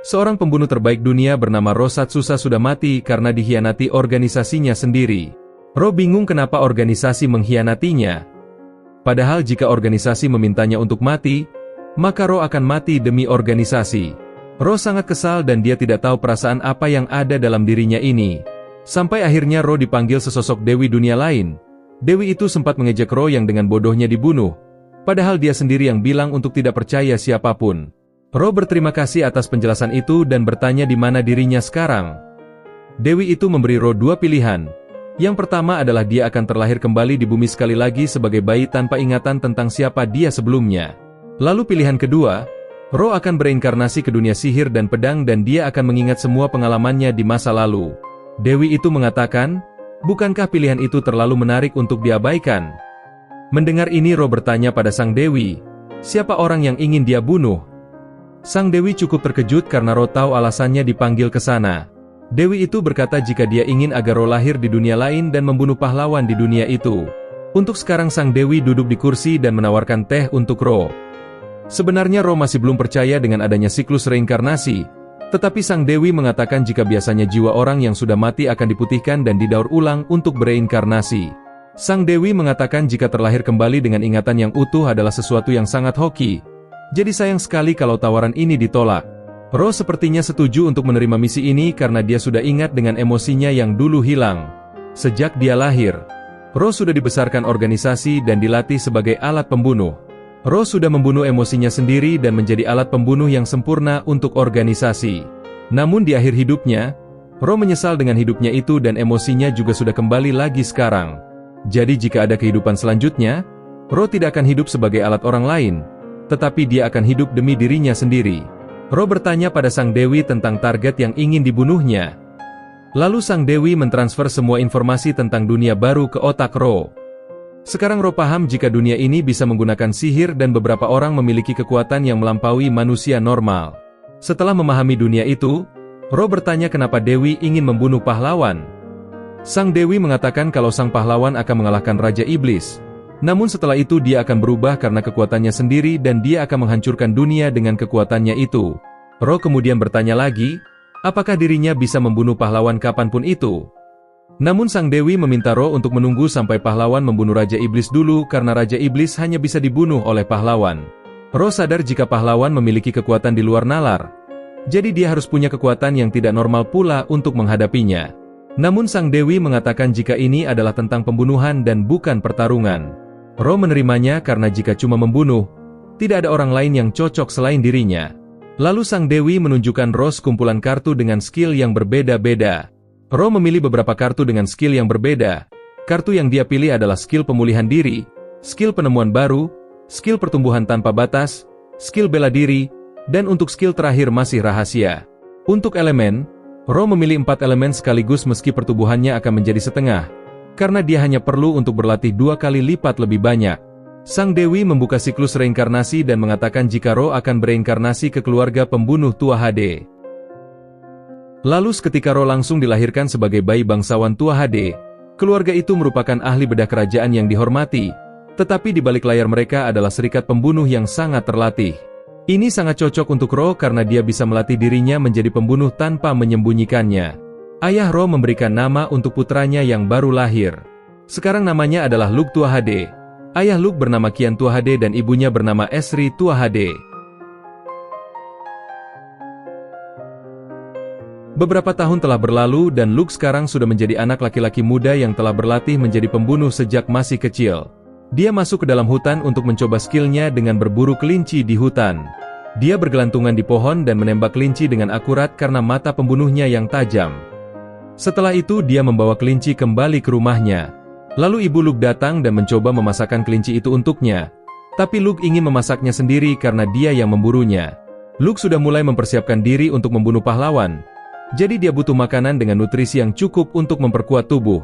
Seorang pembunuh terbaik dunia bernama Ro Satsusa sudah mati karena dikhianati organisasinya sendiri. Ro bingung kenapa organisasi mengkhianatinya. Padahal jika organisasi memintanya untuk mati, maka Ro akan mati demi organisasi. Ro sangat kesal dan dia tidak tahu perasaan apa yang ada dalam dirinya ini. Sampai akhirnya Ro dipanggil sesosok dewi dunia lain. Dewi itu sempat mengejek Ro yang dengan bodohnya dibunuh. Padahal dia sendiri yang bilang untuk tidak percaya siapapun. Ro berterima kasih atas penjelasan itu dan bertanya di mana dirinya sekarang. Dewi itu memberi Ro dua pilihan. Yang pertama adalah dia akan terlahir kembali di bumi sekali lagi sebagai bayi tanpa ingatan tentang siapa dia sebelumnya. Lalu pilihan kedua, Ro akan bereinkarnasi ke dunia sihir dan pedang dan dia akan mengingat semua pengalamannya di masa lalu. Dewi itu mengatakan, bukankah pilihan itu terlalu menarik untuk diabaikan? Mendengar ini Ro bertanya pada sang Dewi, siapa orang yang ingin dia bunuh? Sang Dewi cukup terkejut karena Ro tahu alasannya dipanggil ke sana. Dewi itu berkata jika dia ingin agar Ro lahir di dunia lain dan membunuh pahlawan di dunia itu. Untuk sekarang sang Dewi duduk di kursi dan menawarkan teh untuk Ro. Sebenarnya Ro masih belum percaya dengan adanya siklus reinkarnasi, tetapi sang Dewi mengatakan jika biasanya jiwa orang yang sudah mati akan diputihkan dan didaur ulang untuk bereinkarnasi. Sang Dewi mengatakan jika terlahir kembali dengan ingatan yang utuh adalah sesuatu yang sangat hoki. Jadi sayang sekali kalau tawaran ini ditolak. Ro sepertinya setuju untuk menerima misi ini karena dia sudah ingat dengan emosinya yang dulu hilang. Sejak dia lahir, Ro sudah dibesarkan organisasi dan dilatih sebagai alat pembunuh. Ro sudah membunuh emosinya sendiri dan menjadi alat pembunuh yang sempurna untuk organisasi. Namun di akhir hidupnya, Ro menyesal dengan hidupnya itu dan emosinya juga sudah kembali lagi sekarang. Jadi jika ada kehidupan selanjutnya, Ro tidak akan hidup sebagai alat orang lain, tetapi dia akan hidup demi dirinya sendiri. Ro bertanya pada sang Dewi tentang target yang ingin dibunuhnya. Lalu sang Dewi mentransfer semua informasi tentang dunia baru ke otak Ro. Sekarang Ro paham jika dunia ini bisa menggunakan sihir dan beberapa orang memiliki kekuatan yang melampaui manusia normal. Setelah memahami dunia itu, Ro bertanya kenapa Dewi ingin membunuh pahlawan. Sang Dewi mengatakan kalau sang pahlawan akan mengalahkan Raja Iblis. Namun setelah itu dia akan berubah karena kekuatannya sendiri dan dia akan menghancurkan dunia dengan kekuatannya itu. Ro kemudian bertanya lagi, apakah dirinya bisa membunuh pahlawan kapanpun itu? Namun sang Dewi meminta Ro untuk menunggu sampai pahlawan membunuh Raja Iblis dulu karena Raja Iblis hanya bisa dibunuh oleh pahlawan. Ro sadar jika pahlawan memiliki kekuatan di luar nalar. Jadi dia harus punya kekuatan yang tidak normal pula untuk menghadapinya. Namun sang Dewi mengatakan jika ini adalah tentang pembunuhan dan bukan pertarungan. Ro menerimanya karena jika cuma membunuh, tidak ada orang lain yang cocok selain dirinya. Lalu sang Dewi menunjukkan Ro sekumpulan kartu dengan skill yang berbeda-beda. Ro memilih beberapa kartu dengan skill yang berbeda. Kartu yang dia pilih adalah skill pemulihan diri, skill penemuan baru, skill pertumbuhan tanpa batas, skill bela diri, dan untuk skill terakhir masih rahasia. Untuk elemen, Ro memilih 4 elemen sekaligus meski pertumbuhannya akan menjadi setengah. Karena dia hanya perlu untuk berlatih 2 kali lipat lebih banyak. Sang Dewi membuka siklus reinkarnasi dan mengatakan jika Ro akan bereinkarnasi ke keluarga pembunuh Tua HD. Lalu seketika Ro langsung dilahirkan sebagai bayi bangsawan Tua HD. Keluarga itu merupakan ahli bedah kerajaan yang dihormati, tetapi di balik layar mereka adalah serikat pembunuh yang sangat terlatih. Ini sangat cocok untuk Ro karena dia bisa melatih dirinya menjadi pembunuh tanpa menyembunyikannya. Ayah Ro memberikan nama untuk putranya yang baru lahir. Sekarang namanya adalah Luke Tua HD. Ayah Luke bernama Qian Tua HD dan ibunya bernama Esri Tua HD. Beberapa tahun telah berlalu dan Luke sekarang sudah menjadi anak laki-laki muda yang telah berlatih menjadi pembunuh sejak masih kecil. Dia masuk ke dalam hutan untuk mencoba skillnya dengan berburu kelinci di hutan. Dia bergelantungan di pohon dan menembak kelinci dengan akurat karena mata pembunuhnya yang tajam. Setelah itu dia membawa kelinci kembali ke rumahnya. Lalu ibu Luke datang dan mencoba memasakkan kelinci itu untuknya. Tapi Luke ingin memasaknya sendiri karena dia yang memburunya. Luke sudah mulai mempersiapkan diri untuk membunuh pahlawan. Jadi dia butuh makanan dengan nutrisi yang cukup untuk memperkuat tubuh.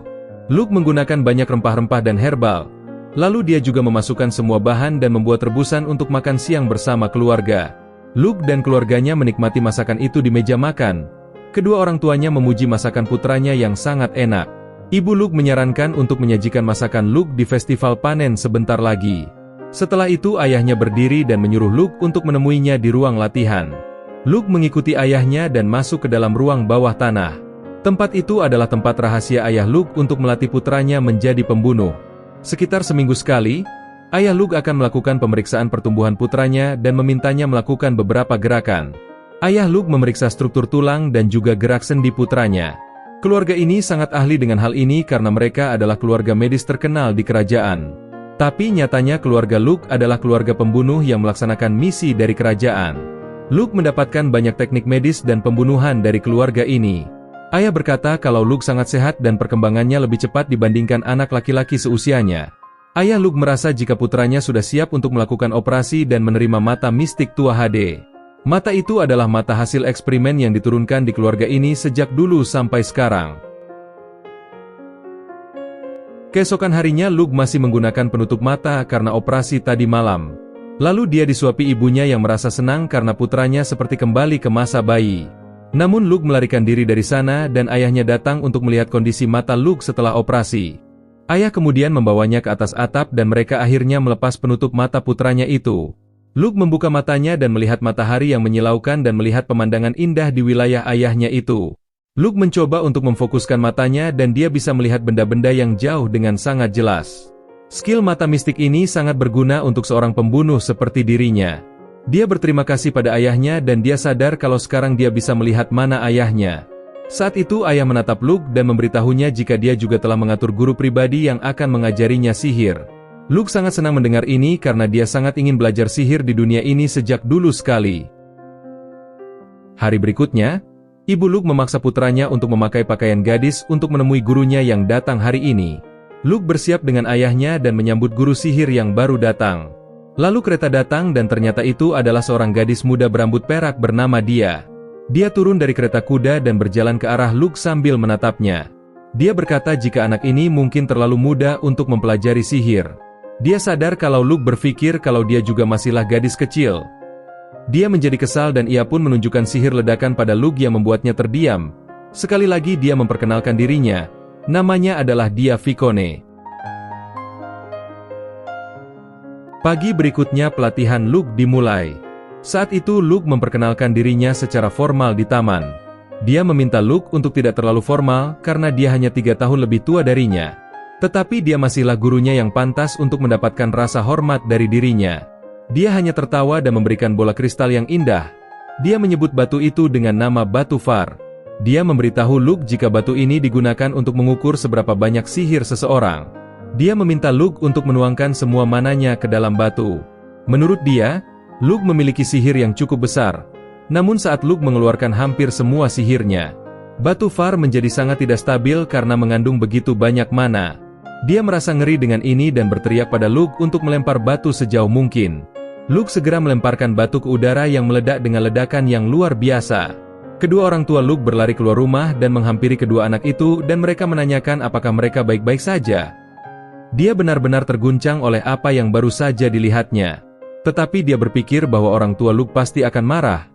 Luke menggunakan banyak rempah-rempah dan herbal. Lalu dia juga memasukkan semua bahan dan membuat rebusan untuk makan siang bersama keluarga. Luke dan keluarganya menikmati masakan itu di meja makan. Kedua orang tuanya memuji masakan putranya yang sangat enak. Ibu Luke menyarankan untuk menyajikan masakan Luke di festival panen sebentar lagi. Setelah itu ayahnya berdiri dan menyuruh Luke untuk menemuinya di ruang latihan. Luke mengikuti ayahnya dan masuk ke dalam ruang bawah tanah. Tempat itu adalah tempat rahasia ayah Luke untuk melatih putranya menjadi pembunuh. Sekitar seminggu sekali, ayah Luke akan melakukan pemeriksaan pertumbuhan putranya dan memintanya melakukan beberapa gerakan. Ayah Luke memeriksa struktur tulang dan juga gerak sendi putranya. Keluarga ini sangat ahli dengan hal ini karena mereka adalah keluarga medis terkenal di kerajaan. Tapi nyatanya keluarga Luke adalah keluarga pembunuh yang melaksanakan misi dari kerajaan. Luke mendapatkan banyak teknik medis dan pembunuhan dari keluarga ini. Ayah berkata kalau Luke sangat sehat dan perkembangannya lebih cepat dibandingkan anak laki-laki seusianya. Ayah Luke merasa jika putranya sudah siap untuk melakukan operasi dan menerima mata mistik tua HD. Mata itu adalah mata hasil eksperimen yang diturunkan di keluarga ini sejak dulu sampai sekarang. Keesokan harinya Luke masih menggunakan penutup mata karena operasi tadi malam. Lalu dia disuapi ibunya yang merasa senang karena putranya seperti kembali ke masa bayi. Namun Luke melarikan diri dari sana dan ayahnya datang untuk melihat kondisi mata Luke setelah operasi. Ayah kemudian membawanya ke atas atap dan mereka akhirnya melepas penutup mata putranya itu. Luke membuka matanya dan melihat matahari yang menyilaukan dan melihat pemandangan indah di wilayah ayahnya itu. Luke mencoba untuk memfokuskan matanya dan dia bisa melihat benda-benda yang jauh dengan sangat jelas. Skill mata mistik ini sangat berguna untuk seorang pembunuh seperti dirinya. Dia berterima kasih pada ayahnya dan dia sadar kalau sekarang dia bisa melihat mana ayahnya. Saat itu ayah menatap Luke dan memberitahunya jika dia juga telah mengatur guru pribadi yang akan mengajarinya sihir. Luke sangat senang mendengar ini karena dia sangat ingin belajar sihir di dunia ini sejak dulu sekali. Hari berikutnya, ibu Luke memaksa putranya untuk memakai pakaian gadis untuk menemui gurunya yang datang hari ini. Luke bersiap dengan ayahnya dan menyambut guru sihir yang baru datang. Lalu kereta datang dan ternyata itu adalah seorang gadis muda berambut perak bernama Dia. Dia turun dari kereta kuda dan berjalan ke arah Luke sambil menatapnya. Dia berkata jika anak ini mungkin terlalu muda untuk mempelajari sihir. Dia sadar kalau Luke berpikir kalau dia juga masihlah gadis kecil. Dia menjadi kesal dan ia pun menunjukkan sihir ledakan pada Luke yang membuatnya terdiam. Sekali lagi dia memperkenalkan dirinya. Namanya adalah Dia Vicone. Pagi berikutnya pelatihan Luke dimulai. Saat itu Luke memperkenalkan dirinya secara formal di taman. Dia meminta Luke untuk tidak terlalu formal karena dia hanya 3 tahun lebih tua darinya. Tetapi dia masihlah gurunya yang pantas untuk mendapatkan rasa hormat dari dirinya. Dia hanya tertawa dan memberikan bola kristal yang indah. Dia menyebut batu itu dengan nama batu Far. Dia memberitahu Luke jika batu ini digunakan untuk mengukur seberapa banyak sihir seseorang. Dia meminta Luke untuk menuangkan semua mananya ke dalam batu. Menurut dia, Luke memiliki sihir yang cukup besar. Namun saat Luke mengeluarkan hampir semua sihirnya, batu Far menjadi sangat tidak stabil karena mengandung begitu banyak mana. Dia merasa ngeri dengan ini dan berteriak pada Luke untuk melempar batu sejauh mungkin. Luke segera melemparkan batu ke udara yang meledak dengan ledakan yang luar biasa. Kedua orang tua Luke berlari keluar rumah dan menghampiri kedua anak itu dan mereka menanyakan apakah mereka baik-baik saja. Dia benar-benar terguncang oleh apa yang baru saja dilihatnya. Tetapi dia berpikir bahwa orang tua Luke pasti akan marah.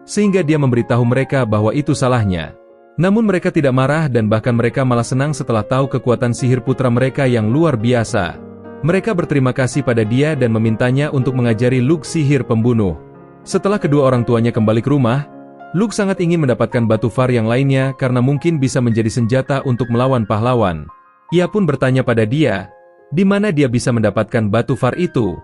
Sehingga dia memberitahu mereka bahwa itu salahnya. Namun mereka tidak marah dan bahkan mereka malah senang setelah tahu kekuatan sihir putra mereka yang luar biasa. Mereka berterima kasih pada dia dan memintanya untuk mengajari Luke sihir pembunuh. Setelah kedua orang tuanya kembali ke rumah, Luke sangat ingin mendapatkan batu Far yang lainnya karena mungkin bisa menjadi senjata untuk melawan pahlawan. Ia pun bertanya pada dia, di mana dia bisa mendapatkan batu Far itu.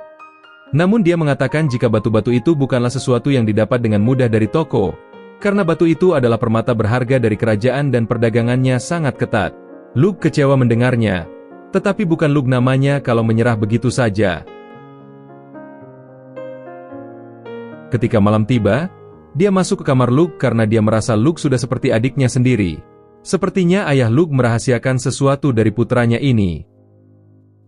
Namun dia mengatakan jika batu-batu itu bukanlah sesuatu yang didapat dengan mudah dari toko. Karena batu itu adalah permata berharga dari kerajaan dan perdagangannya sangat ketat. Luke kecewa mendengarnya. Tetapi bukan Luke namanya kalau menyerah begitu saja. Ketika malam tiba, dia masuk ke kamar Luke karena dia merasa Luke sudah seperti adiknya sendiri. Sepertinya ayah Luke merahasiakan sesuatu dari putranya ini.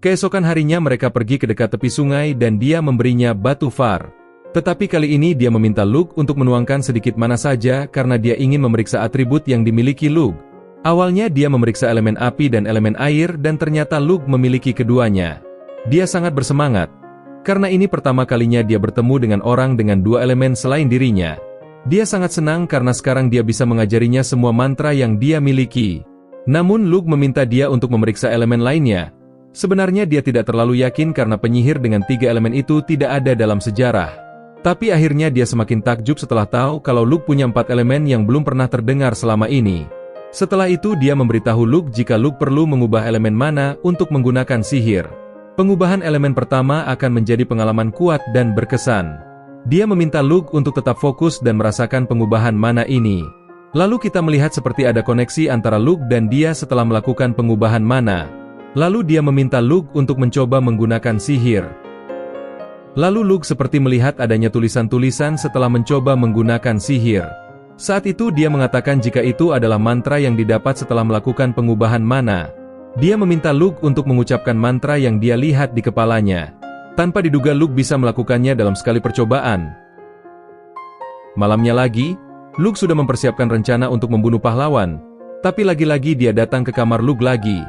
Keesokan harinya mereka pergi ke dekat tepi sungai dan dia memberinya batu Far. Tetapi kali ini dia meminta Luke untuk menuangkan sedikit mana saja karena dia ingin memeriksa atribut yang dimiliki Luke. Awalnya dia memeriksa elemen api dan elemen air dan ternyata Luke memiliki keduanya. Dia sangat bersemangat. Karena ini pertama kalinya dia bertemu dengan orang dengan 2 elemen selain dirinya. Dia sangat senang karena sekarang dia bisa mengajarinya semua mantra yang dia miliki. Namun Luke meminta dia untuk memeriksa elemen lainnya. Sebenarnya dia tidak terlalu yakin karena penyihir dengan 3 elemen itu tidak ada dalam sejarah. Tapi akhirnya dia semakin takjub setelah tahu kalau Luke punya 4 elemen yang belum pernah terdengar selama ini. Setelah itu dia memberitahu Luke jika Luke perlu mengubah elemen mana untuk menggunakan sihir. Pengubahan elemen pertama akan menjadi pengalaman kuat dan berkesan. Dia meminta Luke untuk tetap fokus dan merasakan pengubahan mana ini. Lalu kita melihat seperti ada koneksi antara Luke dan dia setelah melakukan pengubahan mana. Lalu dia meminta Luke untuk mencoba menggunakan sihir. Lalu Luke seperti melihat adanya tulisan-tulisan setelah mencoba menggunakan sihir. Saat itu dia mengatakan jika itu adalah mantra yang didapat setelah melakukan pengubahan mana. Dia meminta Luke untuk mengucapkan mantra yang dia lihat di kepalanya. Tanpa diduga Luke bisa melakukannya dalam sekali percobaan. Malamnya lagi, Luke sudah mempersiapkan rencana untuk membunuh pahlawan. Tapi lagi-lagi dia datang ke kamar Luke lagi.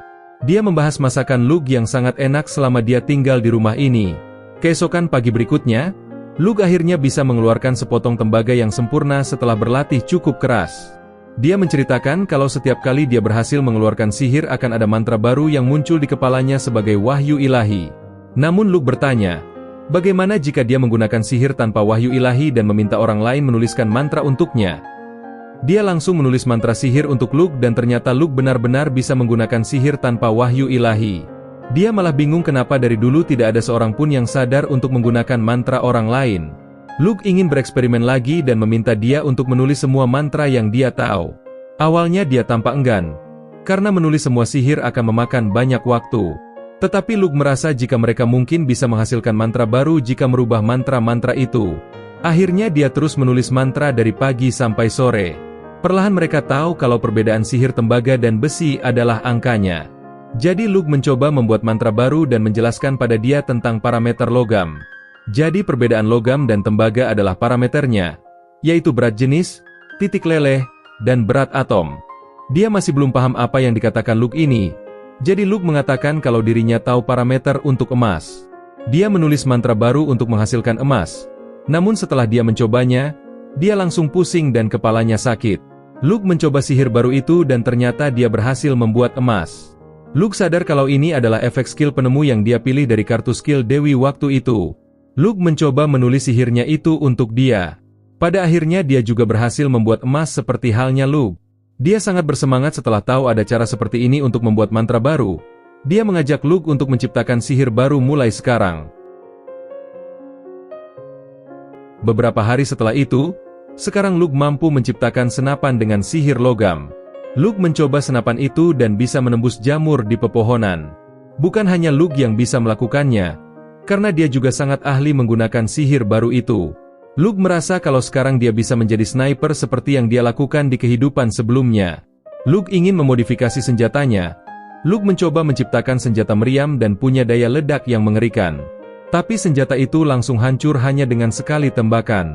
Dia membahas masakan Luke yang sangat enak selama dia tinggal di rumah ini. Keesokan pagi berikutnya, Luke akhirnya bisa mengeluarkan sepotong tembaga yang sempurna setelah berlatih cukup keras. Dia menceritakan kalau setiap kali dia berhasil mengeluarkan sihir akan ada mantra baru yang muncul di kepalanya sebagai wahyu ilahi. Namun Luke bertanya, bagaimana jika dia menggunakan sihir tanpa wahyu ilahi dan meminta orang lain menuliskan mantra untuknya? Dia langsung menulis mantra sihir untuk Luke dan ternyata Luke benar-benar bisa menggunakan sihir tanpa wahyu ilahi. Dia malah bingung kenapa dari dulu tidak ada seorang pun yang sadar untuk menggunakan mantra orang lain. Luke ingin bereksperimen lagi dan meminta dia untuk menulis semua mantra yang dia tahu. Awalnya dia tampak enggan, karena menulis semua sihir akan memakan banyak waktu. Tetapi Luke merasa jika mereka mungkin bisa menghasilkan mantra baru jika merubah mantra-mantra itu. Akhirnya dia terus menulis mantra dari pagi sampai sore. Perlahan mereka tahu kalau perbedaan sihir tembaga dan besi adalah angkanya. Jadi Luke mencoba membuat mantra baru dan menjelaskan pada dia tentang parameter logam. Jadi perbedaan logam dan tembaga adalah parameternya, yaitu berat jenis, titik leleh, dan berat atom. Dia masih belum paham apa yang dikatakan Luke ini. Jadi Luke mengatakan kalau dirinya tahu parameter untuk emas. Dia menulis mantra baru untuk menghasilkan emas. Namun setelah dia mencobanya, dia langsung pusing dan kepalanya sakit. Luke mencoba sihir baru itu dan ternyata dia berhasil membuat emas. Luke sadar kalau ini adalah efek skill penemu yang dia pilih dari kartu skill Dewi waktu itu. Luke mencoba menulis sihirnya itu untuk dia. Pada akhirnya dia juga berhasil membuat emas seperti halnya Luke. Dia sangat bersemangat setelah tahu ada cara seperti ini untuk membuat mantra baru. Dia mengajak Luke untuk menciptakan sihir baru mulai sekarang. Beberapa hari setelah itu, sekarang Luke mampu menciptakan senapan dengan sihir logam. Luke mencoba senapan itu dan bisa menembus jamur di pepohonan. Bukan hanya Luke yang bisa melakukannya, karena dia juga sangat ahli menggunakan sihir baru itu. Luke merasa kalau sekarang dia bisa menjadi sniper seperti yang dia lakukan di kehidupan sebelumnya. Luke ingin memodifikasi senjatanya. Luke mencoba menciptakan senjata meriam dan punya daya ledak yang mengerikan. Tapi senjata itu langsung hancur hanya dengan sekali tembakan.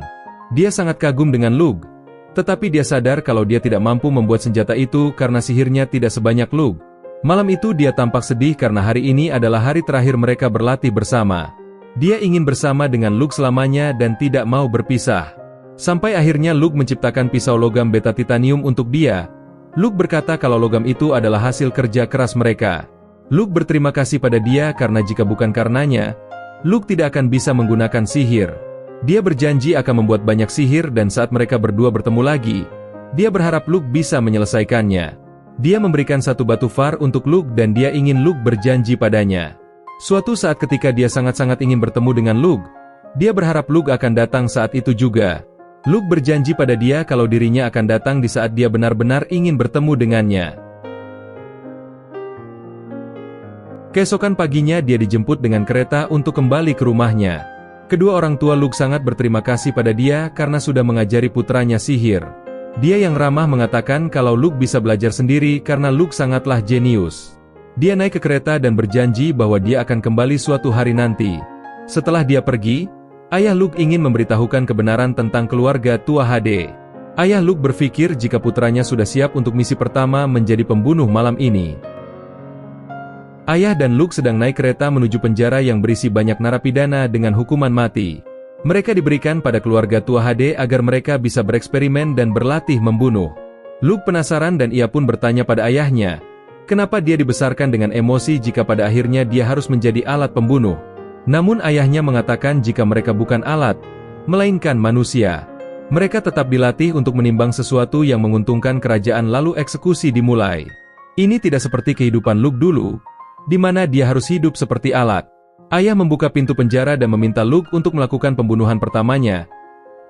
Dia sangat kagum dengan Luke. Tetapi dia sadar kalau dia tidak mampu membuat senjata itu karena sihirnya tidak sebanyak Luke. Malam itu dia tampak sedih karena hari ini adalah hari terakhir mereka berlatih bersama. Dia ingin bersama dengan Luke selamanya dan tidak mau berpisah. Sampai akhirnya Luke menciptakan pisau logam beta titanium untuk dia. Luke berkata kalau logam itu adalah hasil kerja keras mereka. Luke berterima kasih pada dia karena jika bukan karenanya, Luke tidak akan bisa menggunakan sihir. Dia berjanji akan membuat banyak sihir dan saat mereka berdua bertemu lagi, dia berharap Luke bisa menyelesaikannya. Dia memberikan satu batu far untuk Luke dan dia ingin Luke berjanji padanya. Suatu saat ketika dia sangat-sangat ingin bertemu dengan Luke, dia berharap Luke akan datang saat itu juga. Luke berjanji pada dia kalau dirinya akan datang di saat dia benar-benar ingin bertemu dengannya. Keesokan paginya dia dijemput dengan kereta untuk kembali ke rumahnya. Kedua orang tua Luke sangat berterima kasih pada dia karena sudah mengajari putranya sihir. Dia yang ramah mengatakan kalau Luke bisa belajar sendiri karena Luke sangatlah jenius. Dia naik ke kereta dan berjanji bahwa dia akan kembali suatu hari nanti. Setelah dia pergi, ayah Luke ingin memberitahukan kebenaran tentang keluarga tua HD. Ayah Luke berpikir jika putranya sudah siap untuk misi pertama menjadi pembunuh malam ini. Ayah dan Luke sedang naik kereta menuju penjara yang berisi banyak narapidana dengan hukuman mati. Mereka diberikan pada keluarga tua HD agar mereka bisa bereksperimen dan berlatih membunuh. Luke penasaran dan ia pun bertanya pada ayahnya, kenapa dia dibesarkan dengan emosi jika pada akhirnya dia harus menjadi alat pembunuh. Namun ayahnya mengatakan jika mereka bukan alat, melainkan manusia. Mereka tetap dilatih untuk menimbang sesuatu yang menguntungkan kerajaan lalu eksekusi dimulai. Ini tidak seperti kehidupan Luke dulu, di mana dia harus hidup seperti alat. Ayah membuka pintu penjara dan meminta Luke untuk melakukan pembunuhan pertamanya.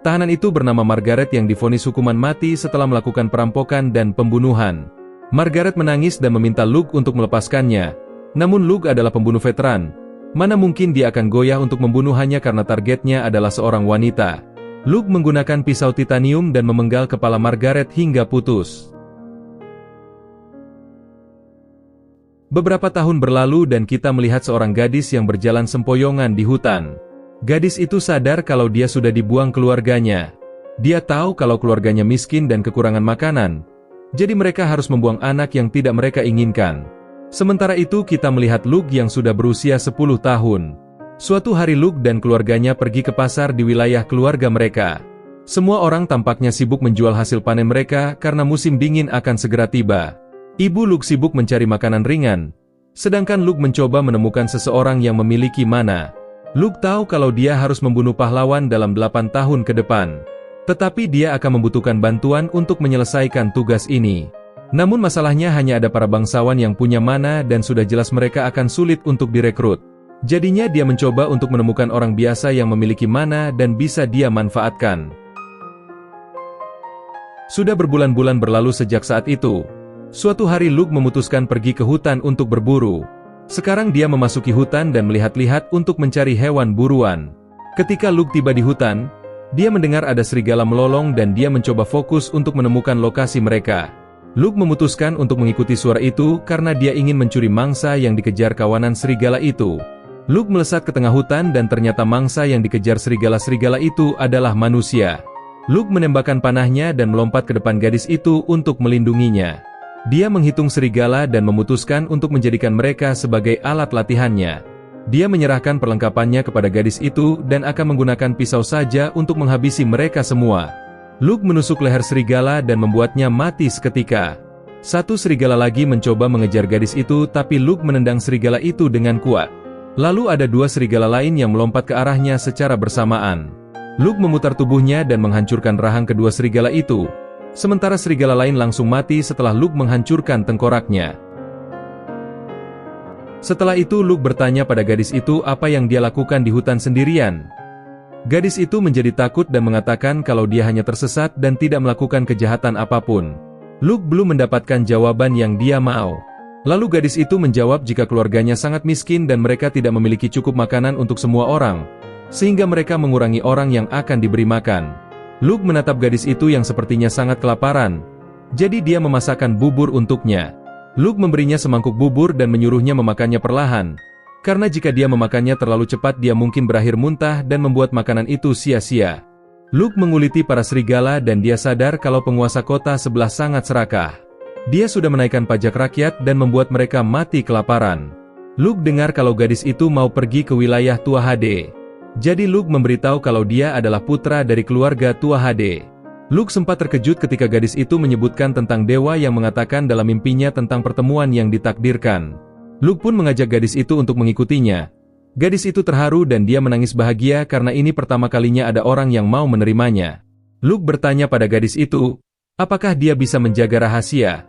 Tahanan itu bernama Margaret yang divonis hukuman mati setelah melakukan perampokan dan pembunuhan. Margaret menangis dan meminta Luke untuk melepaskannya. Namun Luke adalah pembunuh veteran. Mana mungkin dia akan goyah untuk membunuh hanya karena targetnya adalah seorang wanita. Luke menggunakan pisau titanium dan memenggal kepala Margaret hingga putus. Beberapa tahun berlalu dan kita melihat seorang gadis yang berjalan sempoyongan di hutan. Gadis itu sadar kalau dia sudah dibuang keluarganya. Dia tahu kalau keluarganya miskin dan kekurangan makanan. Jadi mereka harus membuang anak yang tidak mereka inginkan. Sementara itu kita melihat Luke yang sudah berusia 10 tahun. Suatu hari Luke dan keluarganya pergi ke pasar di wilayah keluarga mereka. Semua orang tampaknya sibuk menjual hasil panen mereka karena musim dingin akan segera tiba. Ibu Luke sibuk mencari makanan ringan, sedangkan Luke mencoba menemukan seseorang yang memiliki mana. Luke tahu kalau dia harus membunuh pahlawan dalam 8 tahun ke depan. Tetapi dia akan membutuhkan bantuan untuk menyelesaikan tugas ini. Namun masalahnya hanya ada para bangsawan yang punya mana dan sudah jelas mereka akan sulit untuk direkrut. Jadinya dia mencoba untuk menemukan orang biasa yang memiliki mana dan bisa dia manfaatkan. Sudah berbulan-bulan berlalu sejak saat itu. Suatu hari Luke memutuskan pergi ke hutan untuk berburu. Sekarang dia memasuki hutan dan melihat-lihat untuk mencari hewan buruan. Ketika Luke tiba di hutan, dia mendengar ada serigala melolong dan dia mencoba fokus untuk menemukan lokasi mereka. Luke memutuskan untuk mengikuti suara itu karena dia ingin mencuri mangsa yang dikejar kawanan serigala itu. Luke melesat ke tengah hutan dan ternyata mangsa yang dikejar serigala-serigala itu adalah manusia. Luke menembakkan panahnya dan melompat ke depan gadis itu untuk melindunginya. Dia menghitung serigala dan memutuskan untuk menjadikan mereka sebagai alat latihannya. Dia menyerahkan perlengkapannya kepada gadis itu dan akan menggunakan pisau saja untuk menghabisi mereka semua. Luke menusuk leher serigala dan membuatnya mati seketika. Satu serigala lagi mencoba mengejar gadis itu tapi Luke menendang serigala itu dengan kuat. Lalu ada 2 serigala lain yang melompat ke arahnya secara bersamaan. Luke memutar tubuhnya dan menghancurkan rahang kedua serigala itu. Sementara serigala lain langsung mati setelah Luke menghancurkan tengkoraknya. Setelah itu Luke bertanya pada gadis itu apa yang dia lakukan di hutan sendirian. Gadis itu menjadi takut dan mengatakan kalau dia hanya tersesat dan tidak melakukan kejahatan apapun. Luke belum mendapatkan jawaban yang dia mau. Lalu gadis itu menjawab jika keluarganya sangat miskin dan mereka tidak memiliki cukup makanan untuk semua orang, sehingga mereka mengurangi orang yang akan diberi makan. Luke menatap gadis itu yang sepertinya sangat kelaparan, jadi dia memasakkan bubur untuknya. Luke memberinya semangkuk bubur dan menyuruhnya memakannya perlahan, karena jika dia memakannya terlalu cepat dia mungkin berakhir muntah dan membuat makanan itu sia-sia. Luke menguliti para serigala dan dia sadar kalau penguasa kota sebelah sangat serakah. Dia sudah menaikkan pajak rakyat dan membuat mereka mati kelaparan. Luke dengar kalau gadis itu mau pergi ke wilayah Tua Hade. Jadi Luke memberitahu kalau dia adalah putra dari keluarga Tua Hade. Luke sempat terkejut ketika gadis itu menyebutkan tentang dewa yang mengatakan dalam mimpinya tentang pertemuan yang ditakdirkan. Luke pun mengajak gadis itu untuk mengikutinya. Gadis itu terharu dan dia menangis bahagia karena ini pertama kalinya ada orang yang mau menerimanya. Luke bertanya pada gadis itu, apakah dia bisa menjaga rahasia?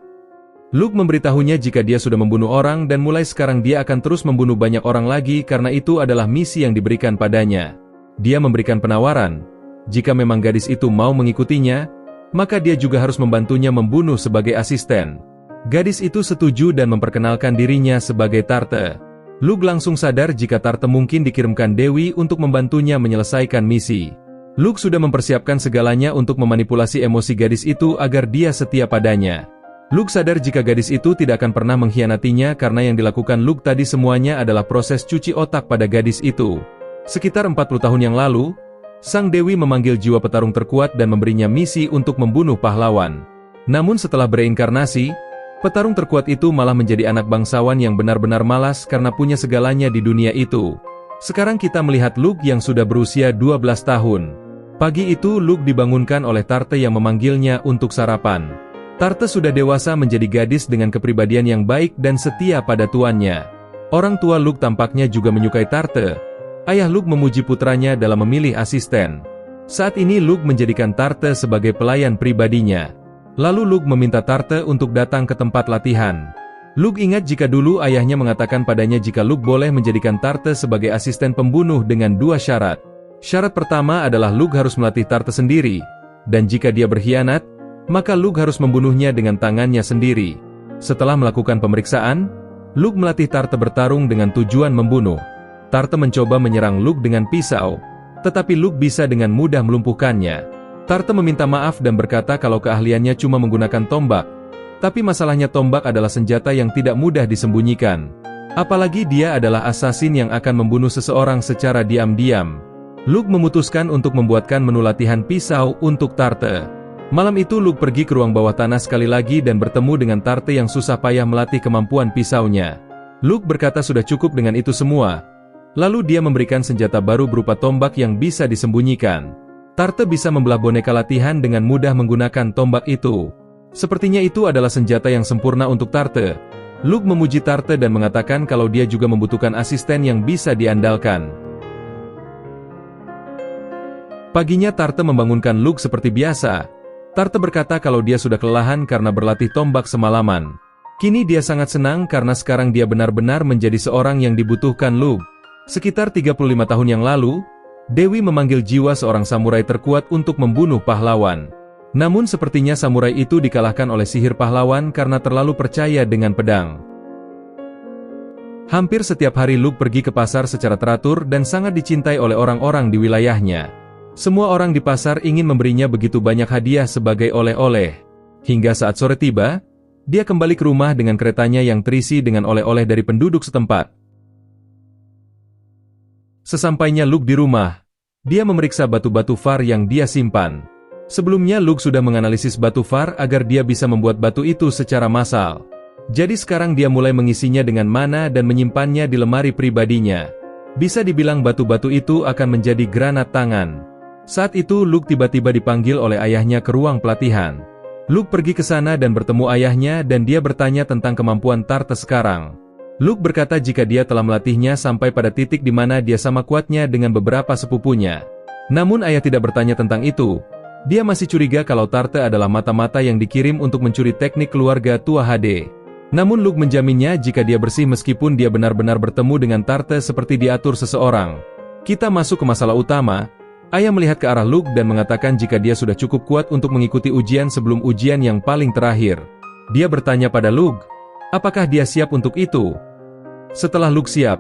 Luke memberitahunya jika dia sudah membunuh orang dan mulai sekarang dia akan terus membunuh banyak orang lagi karena itu adalah misi yang diberikan padanya. Dia memberikan penawaran, jika memang gadis itu mau mengikutinya, maka dia juga harus membantunya membunuh sebagai asisten. Gadis itu setuju dan memperkenalkan dirinya sebagai Tarte. Luke langsung sadar jika Tarte mungkin dikirimkan Dewi untuk membantunya menyelesaikan misi. Luke sudah mempersiapkan segalanya untuk memanipulasi emosi gadis itu agar dia setia padanya. Luke sadar jika gadis itu tidak akan pernah mengkhianatinya karena yang dilakukan Luke tadi semuanya adalah proses cuci otak pada gadis itu. Sekitar 40 tahun yang lalu, Sang Dewi memanggil jiwa petarung terkuat dan memberinya misi untuk membunuh pahlawan. Namun setelah bereinkarnasi, petarung terkuat itu malah menjadi anak bangsawan yang benar-benar malas karena punya segalanya di dunia itu. Sekarang kita melihat Luke yang sudah berusia 12 tahun. Pagi itu Luke dibangunkan oleh Tarte yang memanggilnya untuk sarapan. Tarte sudah dewasa menjadi gadis dengan kepribadian yang baik dan setia pada tuannya. Orang tua Luke tampaknya juga menyukai Tarte. Ayah Luke memuji putranya dalam memilih asisten. Saat ini Luke menjadikan Tarte sebagai pelayan pribadinya. Lalu Luke meminta Tarte untuk datang ke tempat latihan. Luke ingat jika dulu ayahnya mengatakan padanya jika Luke boleh menjadikan Tarte sebagai asisten pembunuh dengan 2 syarat. Syarat pertama adalah Luke harus melatih Tarte sendiri, dan jika dia berkhianat, maka Luke harus membunuhnya dengan tangannya sendiri. Setelah melakukan pemeriksaan, Luke melatih Tarte bertarung dengan tujuan membunuh. Tarte mencoba menyerang Luke dengan pisau, tetapi Luke bisa dengan mudah melumpuhkannya. Tarte meminta maaf dan berkata kalau keahliannya cuma menggunakan tombak, tapi masalahnya tombak adalah senjata yang tidak mudah disembunyikan. Apalagi dia adalah asasin yang akan membunuh seseorang secara diam-diam. Luke memutuskan untuk membuatkan menu latihan pisau untuk Tarte. Malam itu Luke pergi ke ruang bawah tanah sekali lagi dan bertemu dengan Tarte yang susah payah melatih kemampuan pisaunya. Luke berkata sudah cukup dengan itu semua. Lalu dia memberikan senjata baru berupa tombak yang bisa disembunyikan. Tarte bisa membelah boneka latihan dengan mudah menggunakan tombak itu. Sepertinya itu adalah senjata yang sempurna untuk Tarte. Luke memuji Tarte dan mengatakan kalau dia juga membutuhkan asisten yang bisa diandalkan. Paginya Tarte membangunkan Luke seperti biasa. Tarte berkata kalau dia sudah kelelahan karena berlatih tombak semalaman. Kini dia sangat senang karena sekarang dia benar-benar menjadi seorang yang dibutuhkan Luke. Sekitar 35 tahun yang lalu, Dewi memanggil jiwa seorang samurai terkuat untuk membunuh pahlawan. Namun sepertinya samurai itu dikalahkan oleh sihir pahlawan karena terlalu percaya dengan pedang. Hampir setiap hari Luke pergi ke pasar secara teratur dan sangat dicintai oleh orang-orang di wilayahnya. Semua orang di pasar ingin memberinya begitu banyak hadiah sebagai oleh-oleh. Hingga saat sore tiba, dia kembali ke rumah dengan keretanya yang terisi dengan oleh-oleh dari penduduk setempat. Sesampainya Luke di rumah, dia memeriksa batu-batu var yang dia simpan. Sebelumnya Luke sudah menganalisis batu var agar dia bisa membuat batu itu secara massal. Jadi sekarang dia mulai mengisinya dengan mana dan menyimpannya di lemari pribadinya. Bisa dibilang batu-batu itu akan menjadi granat tangan. Saat itu Luke tiba-tiba dipanggil oleh ayahnya ke ruang pelatihan. Luke pergi ke sana dan bertemu ayahnya dan dia bertanya tentang kemampuan Tarte sekarang. Luke berkata jika dia telah melatihnya sampai pada titik di mana dia sama kuatnya dengan beberapa sepupunya. Namun ayah tidak bertanya tentang itu. Dia masih curiga kalau Tarte adalah mata-mata yang dikirim untuk mencuri teknik keluarga tua HD. Namun Luke menjaminnya jika dia bersih meskipun dia benar-benar bertemu dengan Tarte seperti diatur seseorang. Kita masuk ke masalah utama. Ayah melihat ke arah Luke dan mengatakan jika dia sudah cukup kuat untuk mengikuti ujian sebelum ujian yang paling terakhir. Dia bertanya pada Luke, apakah dia siap untuk itu? Setelah Luke siap,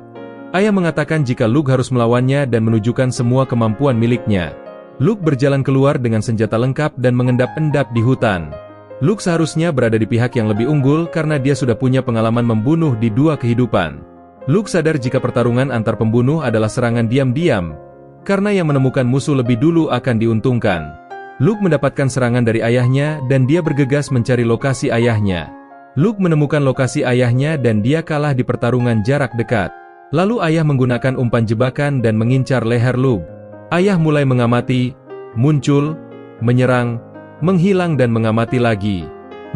ayah mengatakan jika Luke harus melawannya dan menunjukkan semua kemampuan miliknya. Luke berjalan keluar dengan senjata lengkap dan mengendap-endap di hutan. Luke seharusnya berada di pihak yang lebih unggul karena dia sudah punya pengalaman membunuh di 2 kehidupan. Luke sadar jika pertarungan antar pembunuh adalah serangan diam-diam, karena yang menemukan musuh lebih dulu akan diuntungkan. Luke mendapatkan serangan dari ayahnya dan dia bergegas mencari lokasi ayahnya. Luke menemukan lokasi ayahnya dan dia kalah di pertarungan jarak dekat. Lalu ayah menggunakan umpan jebakan dan mengincar leher Luke. Ayah mulai mengamati, muncul, menyerang, menghilang dan mengamati lagi.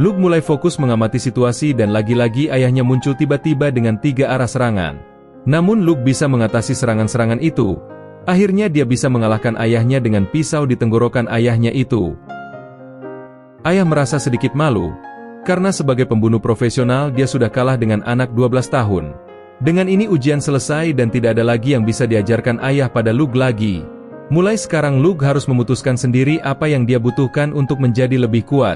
Luke mulai fokus mengamati situasi dan lagi-lagi ayahnya muncul tiba-tiba dengan 3 arah serangan. Namun Luke bisa mengatasi serangan-serangan itu. Akhirnya dia bisa mengalahkan ayahnya dengan pisau di tenggorokan ayahnya itu. Ayah merasa sedikit malu, karena sebagai pembunuh profesional dia sudah kalah dengan anak 12 tahun. Dengan ini ujian selesai dan tidak ada lagi yang bisa diajarkan ayah pada Luke lagi. Mulai sekarang Luke harus memutuskan sendiri apa yang dia butuhkan untuk menjadi lebih kuat.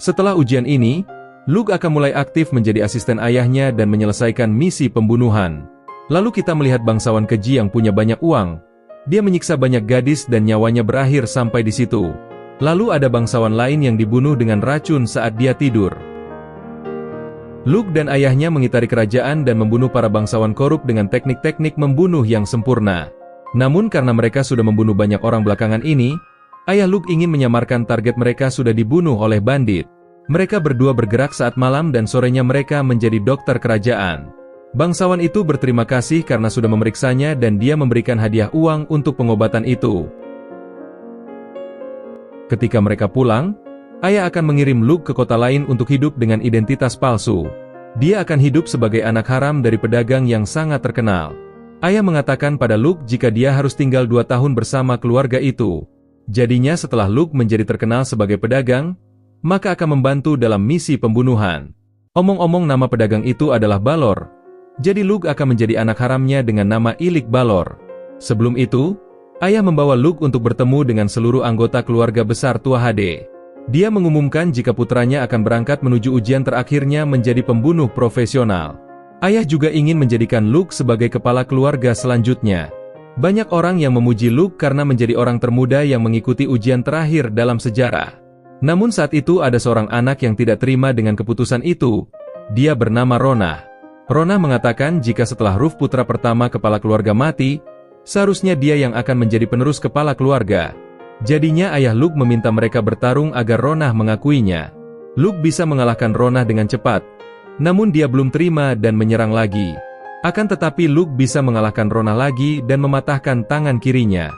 Setelah ujian ini, Luke akan mulai aktif menjadi asisten ayahnya dan menyelesaikan misi pembunuhan. Lalu kita melihat bangsawan keji yang punya banyak uang. Dia menyiksa banyak gadis dan nyawanya berakhir sampai di situ. Lalu ada bangsawan lain yang dibunuh dengan racun saat dia tidur. Luke dan ayahnya mengitari kerajaan dan membunuh para bangsawan korup dengan teknik-teknik membunuh yang sempurna. Namun karena mereka sudah membunuh banyak orang belakangan ini, ayah Luke ingin menyamarkan target mereka sudah dibunuh oleh bandit. Mereka berdua bergerak saat malam dan sorenya mereka menjadi dokter kerajaan. Bangsawan itu berterima kasih karena sudah memeriksanya dan dia memberikan hadiah uang untuk pengobatan itu. Ketika mereka pulang, ayah akan mengirim Luke ke kota lain untuk hidup dengan identitas palsu. Dia akan hidup sebagai anak haram dari pedagang yang sangat terkenal. Ayah mengatakan pada Luke jika dia harus tinggal 2 tahun bersama keluarga itu. Jadinya setelah Luke menjadi terkenal sebagai pedagang, maka akan membantu dalam misi pembunuhan. Omong-omong nama pedagang itu adalah Balor. Jadi Luke akan menjadi anak haramnya dengan nama Ilik Balor. Sebelum itu, ayah membawa Luke untuk bertemu dengan seluruh anggota keluarga besar Tua HD. Dia mengumumkan jika putranya akan berangkat menuju ujian terakhirnya menjadi pembunuh profesional. Ayah juga ingin menjadikan Luke sebagai kepala keluarga selanjutnya. Banyak orang yang memuji Luke karena menjadi orang termuda yang mengikuti ujian terakhir dalam sejarah. Namun saat itu ada seorang anak yang tidak terima dengan keputusan itu. Dia bernama Ronah. Ronah mengatakan jika setelah Ruff putra pertama kepala keluarga mati, seharusnya dia yang akan menjadi penerus kepala keluarga. Jadinya ayah Luke meminta mereka bertarung agar Ronah mengakuinya. Luke bisa mengalahkan Ronah dengan cepat, namun dia belum terima dan menyerang lagi. Akan tetapi Luke bisa mengalahkan Ronah lagi dan mematahkan tangan kirinya.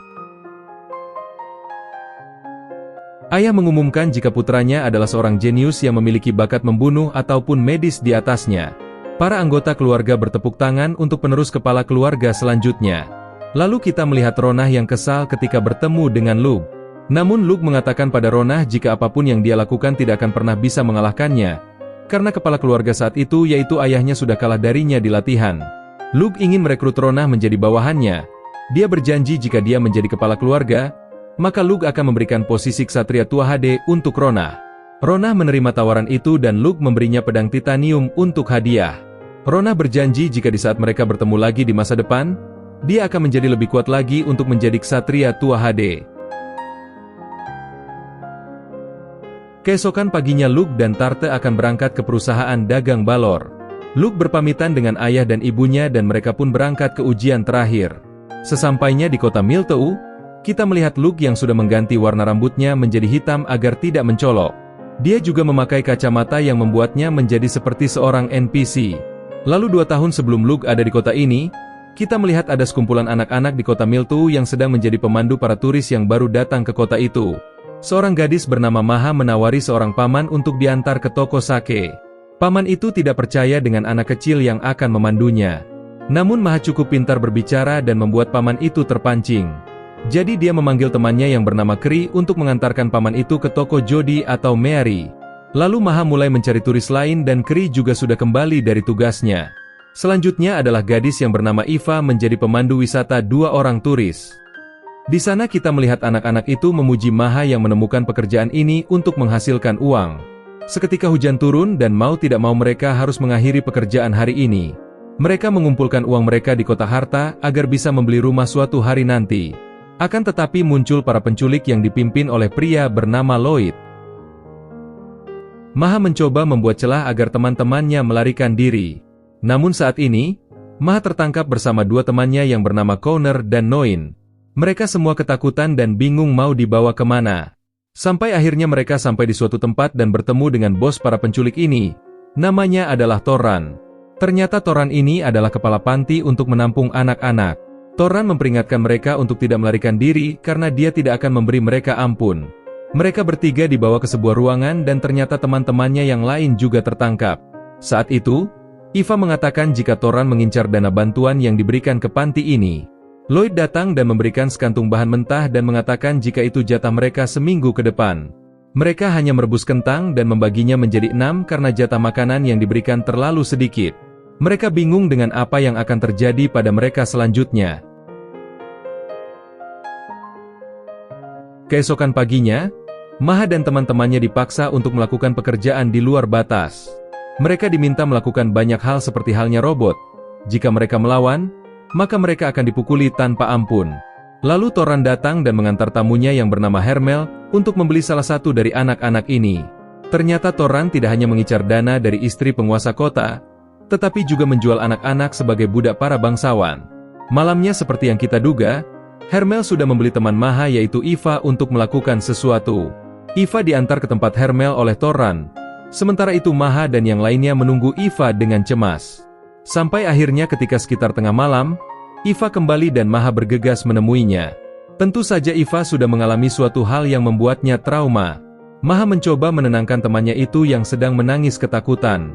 Ayah mengumumkan jika putranya adalah seorang jenius yang memiliki bakat membunuh ataupun medis di atasnya. Para anggota keluarga bertepuk tangan untuk penerus kepala keluarga selanjutnya. Lalu kita melihat Ronah yang kesal ketika bertemu dengan Luke. Namun Luke mengatakan pada Ronah jika apapun yang dia lakukan tidak akan pernah bisa mengalahkannya. Karena kepala keluarga saat itu yaitu ayahnya sudah kalah darinya di latihan. Luke ingin merekrut Ronah menjadi bawahannya. Dia berjanji jika dia menjadi kepala keluarga, maka Luke akan memberikan posisi Ksatria Tua HD untuk Ronah. Ronah menerima tawaran itu dan Luke memberinya pedang titanium untuk hadiah. Ronah berjanji jika di saat mereka bertemu lagi di masa depan, dia akan menjadi lebih kuat lagi untuk menjadi Ksatria Tua HD. Keesokan paginya Luke dan Tarte akan berangkat ke perusahaan dagang Balor. Luke berpamitan dengan ayah dan ibunya dan mereka pun berangkat ke ujian terakhir. Sesampainya di kota Milteu, kita melihat Luke yang sudah mengganti warna rambutnya menjadi hitam agar tidak mencolok. Dia juga memakai kacamata yang membuatnya menjadi seperti seorang NPC. Lalu 2 tahun sebelum Luke ada di kota ini, kita melihat ada sekumpulan anak-anak di kota Milteu yang sedang menjadi pemandu para turis yang baru datang ke kota itu. Seorang gadis bernama Maha menawari seorang paman untuk diantar ke toko sake. Paman itu tidak percaya dengan anak kecil yang akan memandunya. Namun Maha cukup pintar berbicara dan membuat paman itu terpancing. Jadi dia memanggil temannya yang bernama Kri untuk mengantarkan paman itu ke toko Jodi atau Meari. Lalu Maha mulai mencari turis lain dan Kri juga sudah kembali dari tugasnya. Selanjutnya adalah gadis yang bernama Iva menjadi pemandu wisata 2 orang turis. Di sana kita melihat anak-anak itu memuji Maha yang menemukan pekerjaan ini untuk menghasilkan uang. Seketika hujan turun dan mau tidak mau mereka harus mengakhiri pekerjaan hari ini. Mereka mengumpulkan uang mereka di kota harta agar bisa membeli rumah suatu hari nanti. Akan tetapi muncul para penculik yang dipimpin oleh pria bernama Lloyd. Maha mencoba membuat celah agar teman-temannya melarikan diri. Namun saat ini, Maha tertangkap bersama 2 temannya yang bernama Connor dan Noin. Mereka semua ketakutan dan bingung mau dibawa kemana. Sampai akhirnya mereka sampai di suatu tempat dan bertemu dengan bos para penculik ini. Namanya adalah Toran. Ternyata Toran ini adalah kepala panti untuk menampung anak-anak. Toran memperingatkan mereka untuk tidak melarikan diri karena dia tidak akan memberi mereka ampun. Mereka bertiga dibawa ke sebuah ruangan dan ternyata teman-temannya yang lain juga tertangkap. Saat itu, Iva mengatakan jika Toran mengincar dana bantuan yang diberikan ke panti ini. Lloyd datang dan memberikan sekantung bahan mentah dan mengatakan jika itu jatah mereka seminggu ke depan. Mereka hanya merebus kentang dan membaginya menjadi 6 karena jatah makanan yang diberikan terlalu sedikit. Mereka bingung dengan apa yang akan terjadi pada mereka selanjutnya. Keesokan paginya, Maha dan teman-temannya dipaksa untuk melakukan pekerjaan di luar batas. Mereka diminta melakukan banyak hal seperti halnya robot. Jika mereka melawan, maka mereka akan dipukuli tanpa ampun. Lalu Toran datang dan mengantar tamunya yang bernama Hermel untuk membeli salah satu dari anak-anak ini. Ternyata Toran tidak hanya mengincar dana dari istri penguasa kota, tetapi juga menjual anak-anak sebagai budak para bangsawan. Malamnya seperti yang kita duga, Hermel sudah membeli teman Maha yaitu Iva untuk melakukan sesuatu. Iva diantar ke tempat Hermel oleh Toran. Sementara itu Maha dan yang lainnya menunggu Iva dengan cemas. Sampai akhirnya ketika sekitar tengah malam, Iva kembali dan Maha bergegas menemuinya. Tentu saja Iva sudah mengalami suatu hal yang membuatnya trauma. Maha mencoba menenangkan temannya itu yang sedang menangis ketakutan.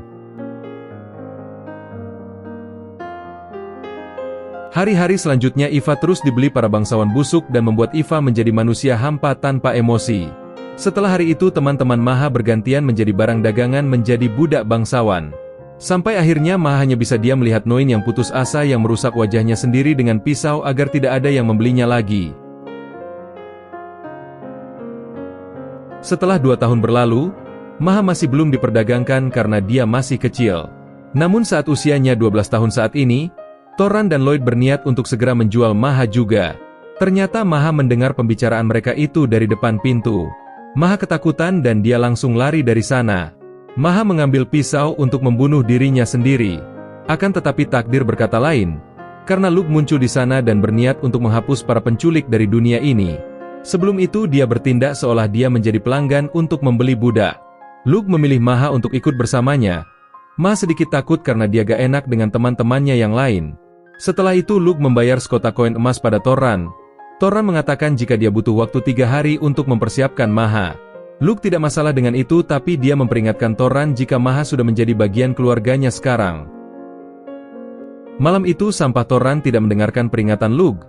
Hari-hari selanjutnya Eva terus dibeli para bangsawan busuk dan membuat Eva menjadi manusia hampa tanpa emosi. Setelah hari itu teman-teman Maha bergantian menjadi barang dagangan menjadi budak bangsawan. Sampai akhirnya Maha hanya bisa diam melihat Noin yang putus asa yang merusak wajahnya sendiri dengan pisau agar tidak ada yang membelinya lagi. Setelah 2 tahun berlalu, Maha masih belum diperdagangkan karena dia masih kecil. Namun saat usianya 12 tahun saat ini, Toran dan Lloyd berniat untuk segera menjual Maha juga. Ternyata Maha mendengar pembicaraan mereka itu dari depan pintu. Maha ketakutan dan dia langsung lari dari sana. Maha mengambil pisau untuk membunuh dirinya sendiri. Akan tetapi takdir berkata lain, karena Luke muncul di sana dan berniat untuk menghapus para penculik dari dunia ini. Sebelum itu dia bertindak seolah dia menjadi pelanggan untuk membeli budak. Luke memilih Maha untuk ikut bersamanya. Maha sedikit takut karena dia gak enak dengan teman-temannya yang lain. Setelah itu Luke membayar sekotak koin emas pada Toran. Toran mengatakan jika dia butuh waktu 3 hari untuk mempersiapkan Maha. Luke tidak masalah dengan itu tapi dia memperingatkan Toran jika Maha sudah menjadi bagian keluarganya sekarang. Malam itu sampah Toran tidak mendengarkan peringatan Luke.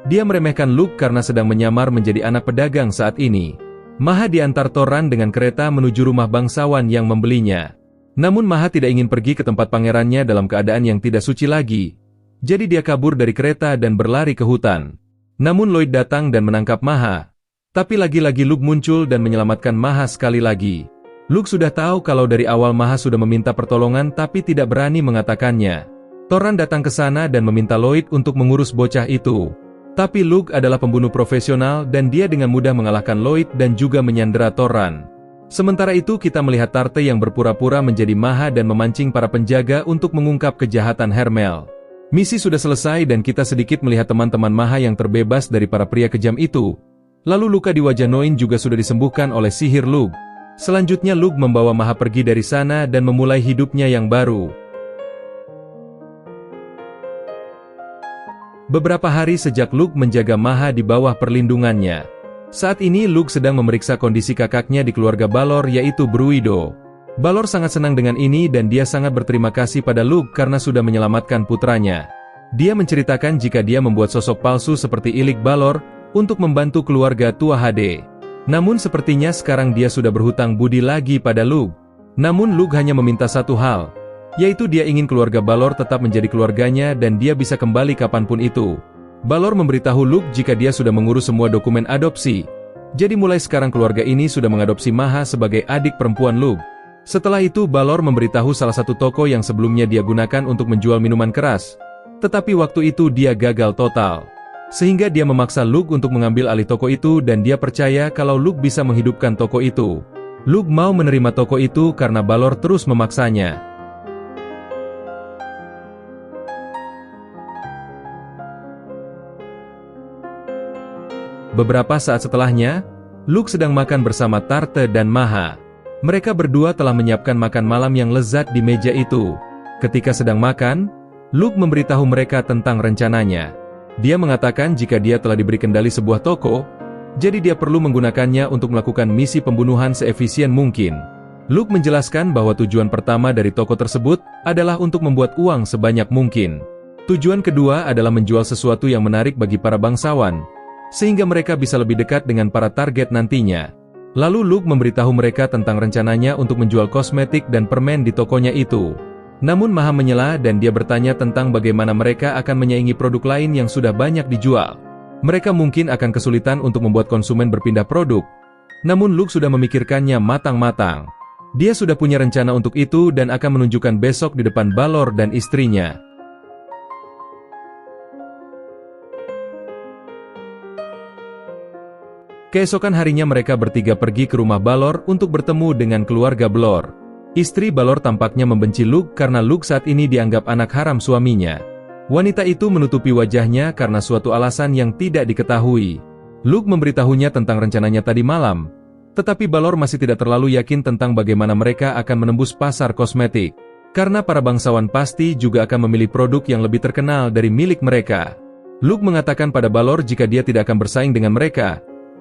Dia meremehkan Luke karena sedang menyamar menjadi anak pedagang saat ini. Maha diantar Toran dengan kereta menuju rumah bangsawan yang membelinya. Namun Maha tidak ingin pergi ke tempat pangerannya dalam keadaan yang tidak suci lagi. Jadi dia kabur dari kereta dan berlari ke hutan. Namun Lloyd datang dan menangkap Maha. Tapi lagi-lagi Luke muncul dan menyelamatkan Maha sekali lagi. Luke sudah tahu kalau dari awal Maha sudah meminta pertolongan tapi tidak berani mengatakannya. Toran datang ke sana dan meminta Lloyd untuk mengurus bocah itu. Tapi Luke adalah pembunuh profesional dan dia dengan mudah mengalahkan Lloyd dan juga menyandera Toran. Sementara itu kita melihat Tarte yang berpura-pura menjadi Maha dan memancing para penjaga untuk mengungkap kejahatan Hermel. Misi sudah selesai dan kita sedikit melihat teman-teman Maha yang terbebas dari para pria kejam itu. Lalu luka di wajah Noin juga sudah disembuhkan oleh sihir Luke. Selanjutnya Luke membawa Maha pergi dari sana dan memulai hidupnya yang baru. Beberapa hari sejak Luke menjaga Maha di bawah perlindungannya. Saat ini Luke sedang memeriksa kondisi kakaknya di keluarga Balor yaitu Bruido. Balor sangat senang dengan ini dan dia sangat berterima kasih pada Luke karena sudah menyelamatkan putranya. Dia menceritakan jika dia membuat sosok palsu seperti Ilik Balor untuk membantu keluarga tua HD. Namun sepertinya sekarang dia sudah berhutang budi lagi pada Luke. Namun Luke hanya meminta satu hal, yaitu dia ingin keluarga Balor tetap menjadi keluarganya dan dia bisa kembali kapanpun itu. Balor memberitahu Luke jika dia sudah mengurus semua dokumen adopsi. Jadi mulai sekarang keluarga ini sudah mengadopsi Maha sebagai adik perempuan Luke. Setelah itu Balor memberitahu salah satu toko yang sebelumnya dia gunakan untuk menjual minuman keras. Tetapi waktu itu dia gagal total. Sehingga dia memaksa Luke untuk mengambil alih toko itu dan dia percaya kalau Luke bisa menghidupkan toko itu. Luke mau menerima toko itu karena Balor terus memaksanya. Beberapa saat setelahnya, Luke sedang makan bersama Tarte dan Maha. Mereka berdua telah menyiapkan makan malam yang lezat di meja itu. Ketika sedang makan, Luke memberitahu mereka tentang rencananya. Dia mengatakan jika dia telah diberi kendali sebuah toko, jadi dia perlu menggunakannya untuk melakukan misi pembunuhan seefisien mungkin. Luke menjelaskan bahwa tujuan pertama dari toko tersebut adalah untuk membuat uang sebanyak mungkin. Tujuan kedua adalah menjual sesuatu yang menarik bagi para bangsawan, sehingga mereka bisa lebih dekat dengan para target nantinya. Lalu Luke memberitahu mereka tentang rencananya untuk menjual kosmetik dan permen di tokonya itu. Namun Maha menyela dan dia bertanya tentang bagaimana mereka akan menyaingi produk lain yang sudah banyak dijual. Mereka mungkin akan kesulitan untuk membuat konsumen berpindah produk. Namun Luke sudah memikirkannya matang-matang. Dia sudah punya rencana untuk itu dan akan menunjukkan besok di depan Balor dan istrinya. Keesokan harinya mereka bertiga pergi ke rumah Balor untuk bertemu dengan keluarga Balor. Istri Balor tampaknya membenci Luke karena Luke saat ini dianggap anak haram suaminya. Wanita itu menutupi wajahnya karena suatu alasan yang tidak diketahui. Luke memberitahunya tentang rencananya tadi malam. Tetapi Balor masih tidak terlalu yakin tentang bagaimana mereka akan menembus pasar kosmetik. Karena para bangsawan pasti juga akan memilih produk yang lebih terkenal dari milik mereka. Luke mengatakan pada Balor jika dia tidak akan bersaing dengan mereka,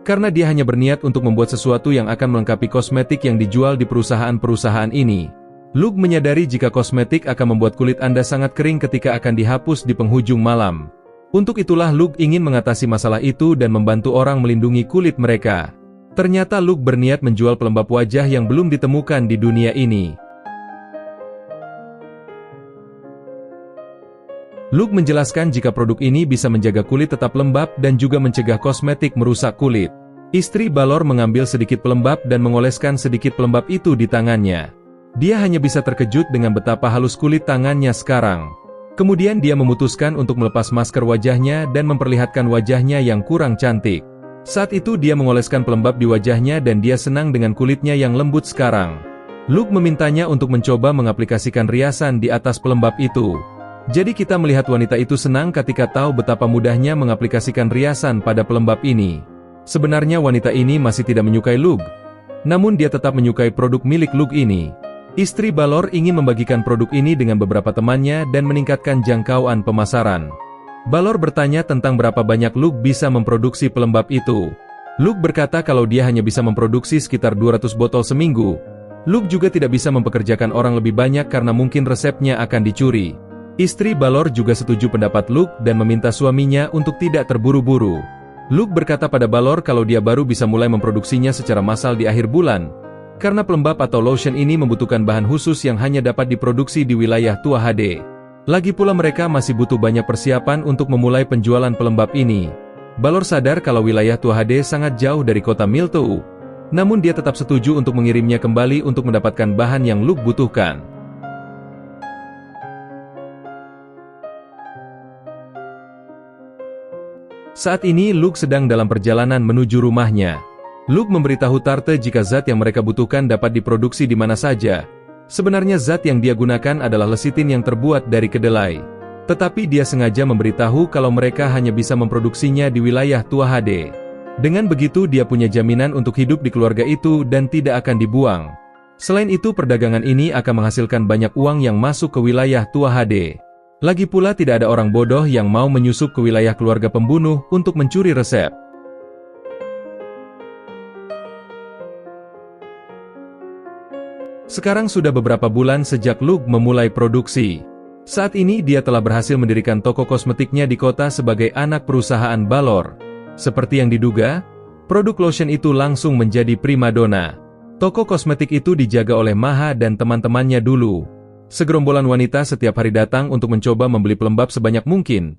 karena dia hanya berniat untuk membuat sesuatu yang akan melengkapi kosmetik yang dijual di perusahaan-perusahaan ini. Luke menyadari jika kosmetik akan membuat kulit Anda sangat kering ketika akan dihapus di penghujung malam. Untuk itulah Luke ingin mengatasi masalah itu dan membantu orang melindungi kulit mereka. Ternyata Luke berniat menjual pelembab wajah yang belum ditemukan di dunia ini. Luke menjelaskan jika produk ini bisa menjaga kulit tetap lembab dan juga mencegah kosmetik merusak kulit. Istri Balor mengambil sedikit pelembab dan mengoleskan sedikit pelembab itu di tangannya. Dia hanya bisa terkejut dengan betapa halus kulit tangannya sekarang. Kemudian dia memutuskan untuk melepas masker wajahnya dan memperlihatkan wajahnya yang kurang cantik. Saat itu dia mengoleskan pelembab di wajahnya dan dia senang dengan kulitnya yang lembut sekarang. Luke memintanya untuk mencoba mengaplikasikan riasan di atas pelembab itu. Jadi kita melihat wanita itu senang ketika tahu betapa mudahnya mengaplikasikan riasan pada pelembab ini. Sebenarnya wanita ini masih tidak menyukai Luke. Namun dia tetap menyukai produk milik Luke ini. Istri Balor ingin membagikan produk ini dengan beberapa temannya dan meningkatkan jangkauan pemasaran. Balor bertanya tentang berapa banyak Luke bisa memproduksi pelembab itu. Luke berkata kalau dia hanya bisa memproduksi sekitar 200 botol seminggu. Luke juga tidak bisa mempekerjakan orang lebih banyak karena mungkin resepnya akan dicuri. Istri Balor juga setuju pendapat Luke dan meminta suaminya untuk tidak terburu-buru. Luke berkata pada Balor kalau dia baru bisa mulai memproduksinya secara massal di akhir bulan. Karena pelembab atau lotion ini membutuhkan bahan khusus yang hanya dapat diproduksi di wilayah Tua HD. Lagi pula mereka masih butuh banyak persiapan untuk memulai penjualan pelembab ini. Balor sadar kalau wilayah Tua HD sangat jauh dari kota Miltou. Namun dia tetap setuju untuk mengirimnya kembali untuk mendapatkan bahan yang Luke butuhkan. Saat ini Luke sedang dalam perjalanan menuju rumahnya. Luke memberitahu Tarte jika zat yang mereka butuhkan dapat diproduksi di mana saja. Sebenarnya zat yang dia gunakan adalah lesitin yang terbuat dari kedelai. Tetapi dia sengaja memberitahu kalau mereka hanya bisa memproduksinya di wilayah Tua HD. Dengan begitu dia punya jaminan untuk hidup di keluarga itu dan tidak akan dibuang. Selain itu perdagangan ini akan menghasilkan banyak uang yang masuk ke wilayah Tua HD. Lagi pula tidak ada orang bodoh yang mau menyusup ke wilayah keluarga pembunuh untuk mencuri resep. Sekarang sudah beberapa bulan sejak Luke memulai produksi. Saat ini dia telah berhasil mendirikan toko kosmetiknya di kota sebagai anak perusahaan Balor. Seperti yang diduga, produk lotion itu langsung menjadi primadona. Toko kosmetik itu dijaga oleh Maha dan teman-temannya dulu. Segerombolan wanita setiap hari datang untuk mencoba membeli pelembab sebanyak mungkin.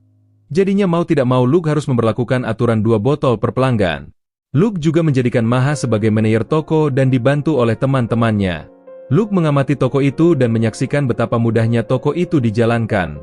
Jadinya mau tidak mau Luke harus memberlakukan aturan 2 botol per pelanggan. Luke juga menjadikan Maha sebagai manajer toko dan dibantu oleh teman-temannya. Luke mengamati toko itu dan menyaksikan betapa mudahnya toko itu dijalankan.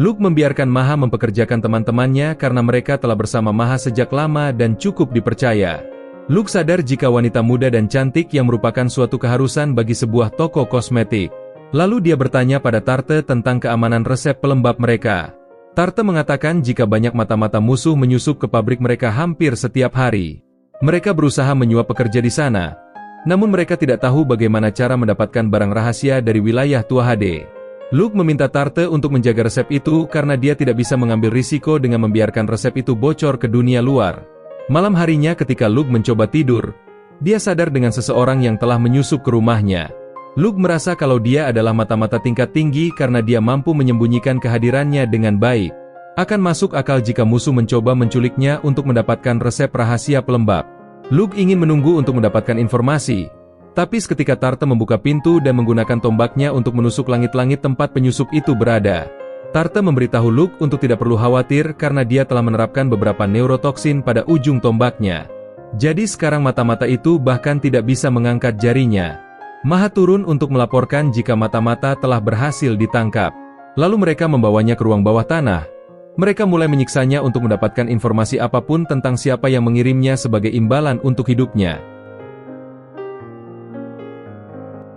Luke membiarkan Maha mempekerjakan teman-temannya karena mereka telah bersama Maha sejak lama dan cukup dipercaya. Luke sadar jika wanita muda dan cantik yang merupakan suatu keharusan bagi sebuah toko kosmetik. Lalu dia bertanya pada Tarte tentang keamanan resep pelembab mereka. Tarte mengatakan jika banyak mata-mata musuh menyusup ke pabrik mereka hampir setiap hari. Mereka berusaha menyuap pekerja di sana. Namun mereka tidak tahu bagaimana cara mendapatkan barang rahasia dari wilayah Tua HD. Luke meminta Tarte untuk menjaga resep itu karena dia tidak bisa mengambil risiko dengan membiarkan resep itu bocor ke dunia luar. Malam harinya ketika Luke mencoba tidur, dia sadar dengan seseorang yang telah menyusup ke rumahnya. Luke merasa kalau dia adalah mata-mata tingkat tinggi karena dia mampu menyembunyikan kehadirannya dengan baik. Akan masuk akal jika musuh mencoba menculiknya untuk mendapatkan resep rahasia pelembab. Luke ingin menunggu untuk mendapatkan informasi, tapi seketika Tarte membuka pintu dan menggunakan tombaknya untuk menusuk langit-langit tempat penyusup itu berada. Tarte memberitahu Luke untuk tidak perlu khawatir karena dia telah menerapkan beberapa neurotoksin pada ujung tombaknya. Jadi sekarang mata-mata itu bahkan tidak bisa mengangkat jarinya. Maha turun untuk melaporkan jika mata-mata telah berhasil ditangkap. Lalu mereka membawanya ke ruang bawah tanah. Mereka mulai menyiksanya untuk mendapatkan informasi apapun tentang siapa yang mengirimnya sebagai imbalan untuk hidupnya.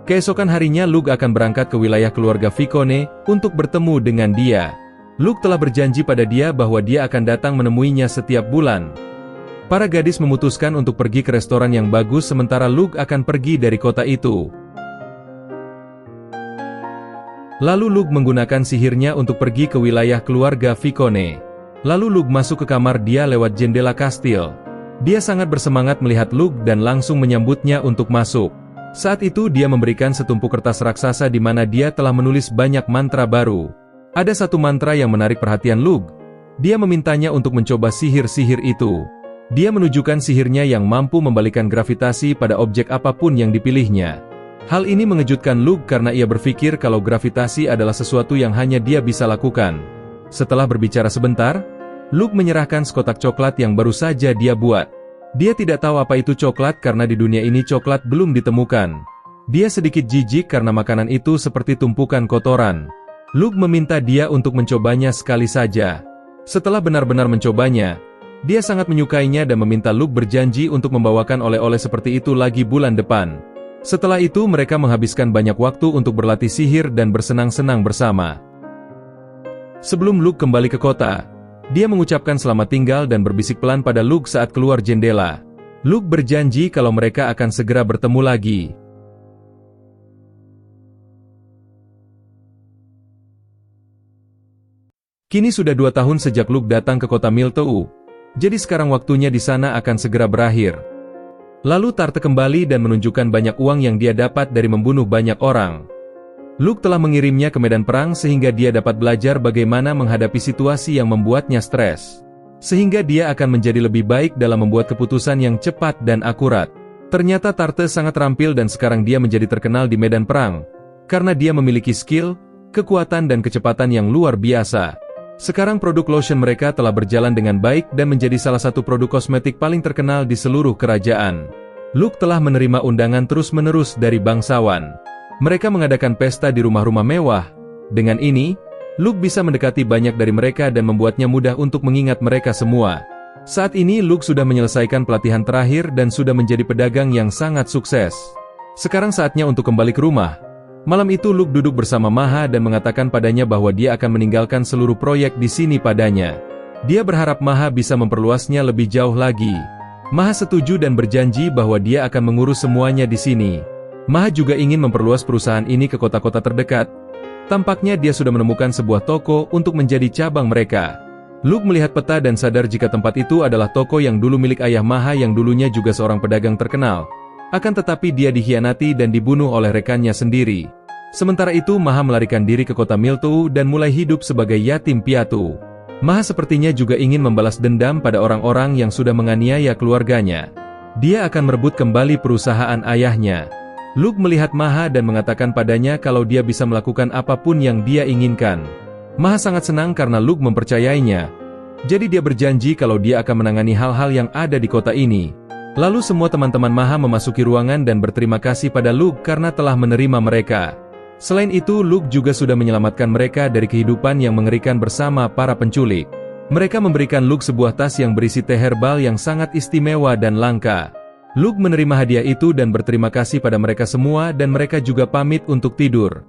Keesokan harinya Luke akan berangkat ke wilayah keluarga Vicone untuk bertemu dengan dia. Luke telah berjanji pada dia bahwa dia akan datang menemuinya setiap bulan. Para gadis memutuskan untuk pergi ke restoran yang bagus sementara Luke akan pergi dari kota itu. Lalu Luke menggunakan sihirnya untuk pergi ke wilayah keluarga Vicone. Lalu Luke masuk ke kamar dia lewat jendela kastil. Dia sangat bersemangat melihat Luke dan langsung menyambutnya untuk masuk. Saat itu dia memberikan setumpuk kertas raksasa di mana dia telah menulis banyak mantra baru. Ada satu mantra yang menarik perhatian Luke. Dia memintanya untuk mencoba sihir-sihir itu. Dia menunjukkan sihirnya yang mampu membalikkan gravitasi pada objek apapun yang dipilihnya. Hal ini mengejutkan Luke karena ia berpikir kalau gravitasi adalah sesuatu yang hanya dia bisa lakukan. Setelah berbicara sebentar, Luke menyerahkan sekotak coklat yang baru saja dia buat. Dia tidak tahu apa itu coklat karena di dunia ini coklat belum ditemukan. Dia sedikit jijik karena makanan itu seperti tumpukan kotoran. Luke meminta dia untuk mencobanya sekali saja. Setelah benar-benar mencobanya, dia sangat menyukainya dan meminta Luke berjanji untuk membawakan oleh-oleh seperti itu lagi bulan depan. Setelah itu mereka menghabiskan banyak waktu untuk berlatih sihir dan bersenang-senang bersama. Sebelum Luke kembali ke kota, dia mengucapkan selamat tinggal dan berbisik pelan pada Luke saat keluar jendela. Luke berjanji kalau mereka akan segera bertemu lagi. Kini sudah 2 tahun sejak Luke datang ke kota Miltou, jadi sekarang waktunya di sana akan segera berakhir. Lalu Tarte kembali dan menunjukkan banyak uang yang dia dapat dari membunuh banyak orang. Luke telah mengirimnya ke medan perang sehingga dia dapat belajar bagaimana menghadapi situasi yang membuatnya stres. Sehingga dia akan menjadi lebih baik dalam membuat keputusan yang cepat dan akurat. Ternyata Tarte sangat terampil dan sekarang dia menjadi terkenal di medan perang, karena dia memiliki skill, kekuatan dan kecepatan yang luar biasa. Sekarang produk lotion mereka telah berjalan dengan baik dan menjadi salah satu produk kosmetik paling terkenal di seluruh kerajaan. Luke telah menerima undangan terus-menerus dari bangsawan. Mereka mengadakan pesta di rumah-rumah mewah. Dengan ini, Luke bisa mendekati banyak dari mereka dan membuatnya mudah untuk mengingat mereka semua. Saat ini Luke sudah menyelesaikan pelatihan terakhir dan sudah menjadi pedagang yang sangat sukses. Sekarang saatnya untuk kembali ke rumah. Malam itu Luke duduk bersama Maha dan mengatakan padanya bahwa dia akan meninggalkan seluruh proyek di sini padanya. Dia berharap Maha bisa memperluasnya lebih jauh lagi. Maha setuju dan berjanji bahwa dia akan mengurus semuanya di sini. Maha juga ingin memperluas perusahaan ini ke kota-kota terdekat. Tampaknya dia sudah menemukan sebuah toko untuk menjadi cabang mereka. Luke melihat peta dan sadar jika tempat itu adalah toko yang dulu milik ayah Maha yang dulunya juga seorang pedagang terkenal. Akan tetapi dia dikhianati dan dibunuh oleh rekannya sendiri. Sementara itu Maha melarikan diri ke kota Miltou dan mulai hidup sebagai yatim piatu. Maha sepertinya juga ingin membalas dendam pada orang-orang yang sudah menganiaya keluarganya. Dia akan merebut kembali perusahaan ayahnya. Luke melihat Maha dan mengatakan padanya kalau dia bisa melakukan apapun yang dia inginkan. Maha sangat senang karena Luke mempercayainya. Jadi dia berjanji kalau dia akan menangani hal-hal yang ada di kota ini. Lalu semua teman-teman Maha memasuki ruangan dan berterima kasih pada Luke karena telah menerima mereka. Selain itu, Luke juga sudah menyelamatkan mereka dari kehidupan yang mengerikan bersama para penculik. Mereka memberikan Luke sebuah tas yang berisi teh herbal yang sangat istimewa dan langka. Luke menerima hadiah itu dan berterima kasih pada mereka semua dan mereka juga pamit untuk tidur.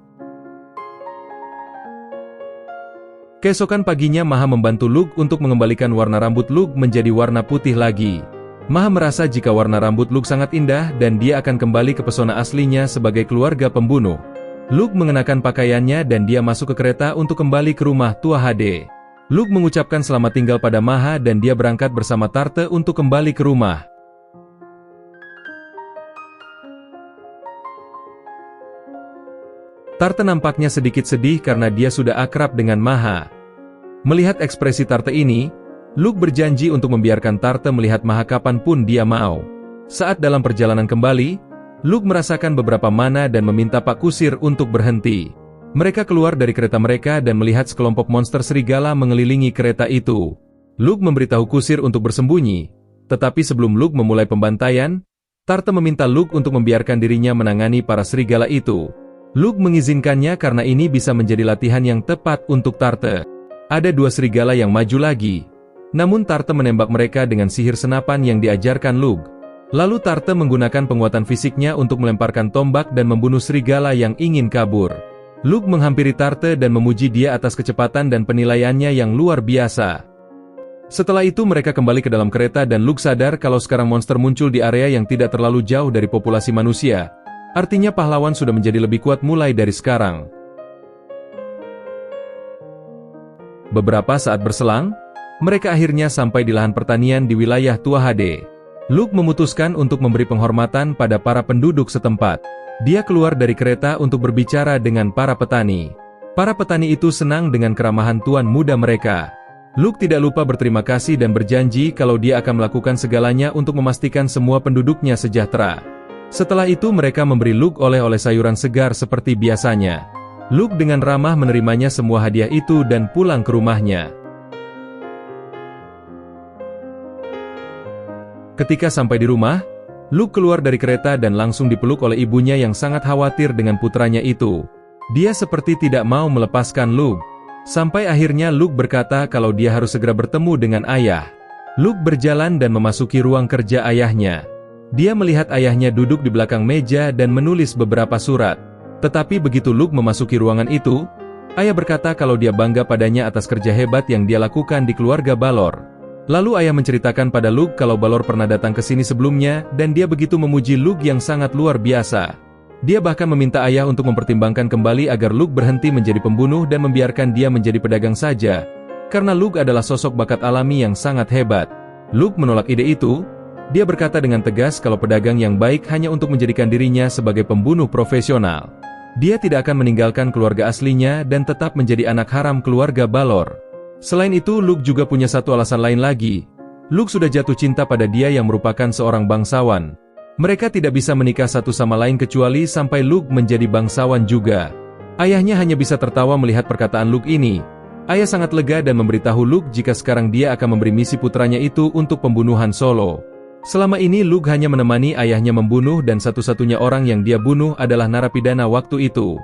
Keesokan paginya Maha membantu Luke untuk mengembalikan warna rambut Luke menjadi warna putih lagi. Maha merasa jika warna rambut Luke sangat indah dan dia akan kembali ke pesona aslinya sebagai keluarga pembunuh. Luke mengenakan pakaiannya dan dia masuk ke kereta untuk kembali ke rumah tua HD. Luke mengucapkan selamat tinggal pada Maha dan dia berangkat bersama Tarte untuk kembali ke rumah. Tarte nampaknya sedikit sedih karena dia sudah akrab dengan Maha. Melihat ekspresi Tarte ini, Luke berjanji untuk membiarkan Tarte melihat Maha kapanpun dia mau. Saat dalam perjalanan kembali, Luke merasakan beberapa mana dan meminta Pak Kusir untuk berhenti. Mereka keluar dari kereta mereka dan melihat sekelompok monster serigala mengelilingi kereta itu. Luke memberitahu Kusir untuk bersembunyi, tetapi sebelum Luke memulai pembantaian, Tarte meminta Luke untuk membiarkan dirinya menangani para serigala itu. Luke mengizinkannya karena ini bisa menjadi latihan yang tepat untuk Tarte. Ada 2 serigala yang maju lagi. Namun Tarte menembak mereka dengan sihir senapan yang diajarkan Luke. Lalu Tarte menggunakan penguatan fisiknya untuk melemparkan tombak dan membunuh serigala yang ingin kabur. Luke menghampiri Tarte dan memuji dia atas kecepatan dan penilaiannya yang luar biasa. Setelah itu mereka kembali ke dalam kereta dan Luke sadar kalau sekarang monster muncul di area yang tidak terlalu jauh dari populasi manusia. Artinya pahlawan sudah menjadi lebih kuat mulai dari sekarang. Beberapa saat berselang, mereka akhirnya sampai di lahan pertanian di wilayah Tua HD. Luke memutuskan untuk memberi penghormatan pada para penduduk setempat. Dia keluar dari kereta untuk berbicara dengan para petani. Para petani itu senang dengan keramahan tuan muda mereka. Luke tidak lupa berterima kasih dan berjanji kalau dia akan melakukan segalanya untuk memastikan semua penduduknya sejahtera. Setelah itu mereka memberi Luke oleh-oleh sayuran segar seperti biasanya. Luke dengan ramah menerimanya semua hadiah itu dan pulang ke rumahnya. Ketika sampai di rumah, Luke keluar dari kereta dan langsung dipeluk oleh ibunya yang sangat khawatir dengan putranya itu. Dia seperti tidak mau melepaskan Luke. Sampai akhirnya Luke berkata kalau dia harus segera bertemu dengan ayah. Luke berjalan dan memasuki ruang kerja ayahnya. Dia melihat ayahnya duduk di belakang meja dan menulis beberapa surat. Tetapi begitu Luke memasuki ruangan itu, ayah berkata kalau dia bangga padanya atas kerja hebat yang dia lakukan di keluarga Balor. Lalu ayah menceritakan pada Luke kalau Balor pernah datang ke sini sebelumnya dan dia begitu memuji Luke yang sangat luar biasa. Dia bahkan meminta ayah untuk mempertimbangkan kembali agar Luke berhenti menjadi pembunuh dan membiarkan dia menjadi pedagang saja, karena Luke adalah sosok bakat alami yang sangat hebat. Luke menolak ide itu. Dia berkata dengan tegas kalau pedagang yang baik hanya untuk menjadikan dirinya sebagai pembunuh profesional. Dia tidak akan meninggalkan keluarga aslinya dan tetap menjadi anak haram keluarga Balor. Selain itu, Luke juga punya satu alasan lain lagi. Luke sudah jatuh cinta pada dia yang merupakan seorang bangsawan. Mereka tidak bisa menikah satu sama lain kecuali sampai Luke menjadi bangsawan juga. Ayahnya hanya bisa tertawa melihat perkataan Luke ini. Ayah sangat lega dan memberitahu Luke jika sekarang dia akan memberi misi putranya itu untuk pembunuhan solo. Selama ini Luke hanya menemani ayahnya membunuh dan satu-satunya orang yang dia bunuh adalah narapidana waktu itu.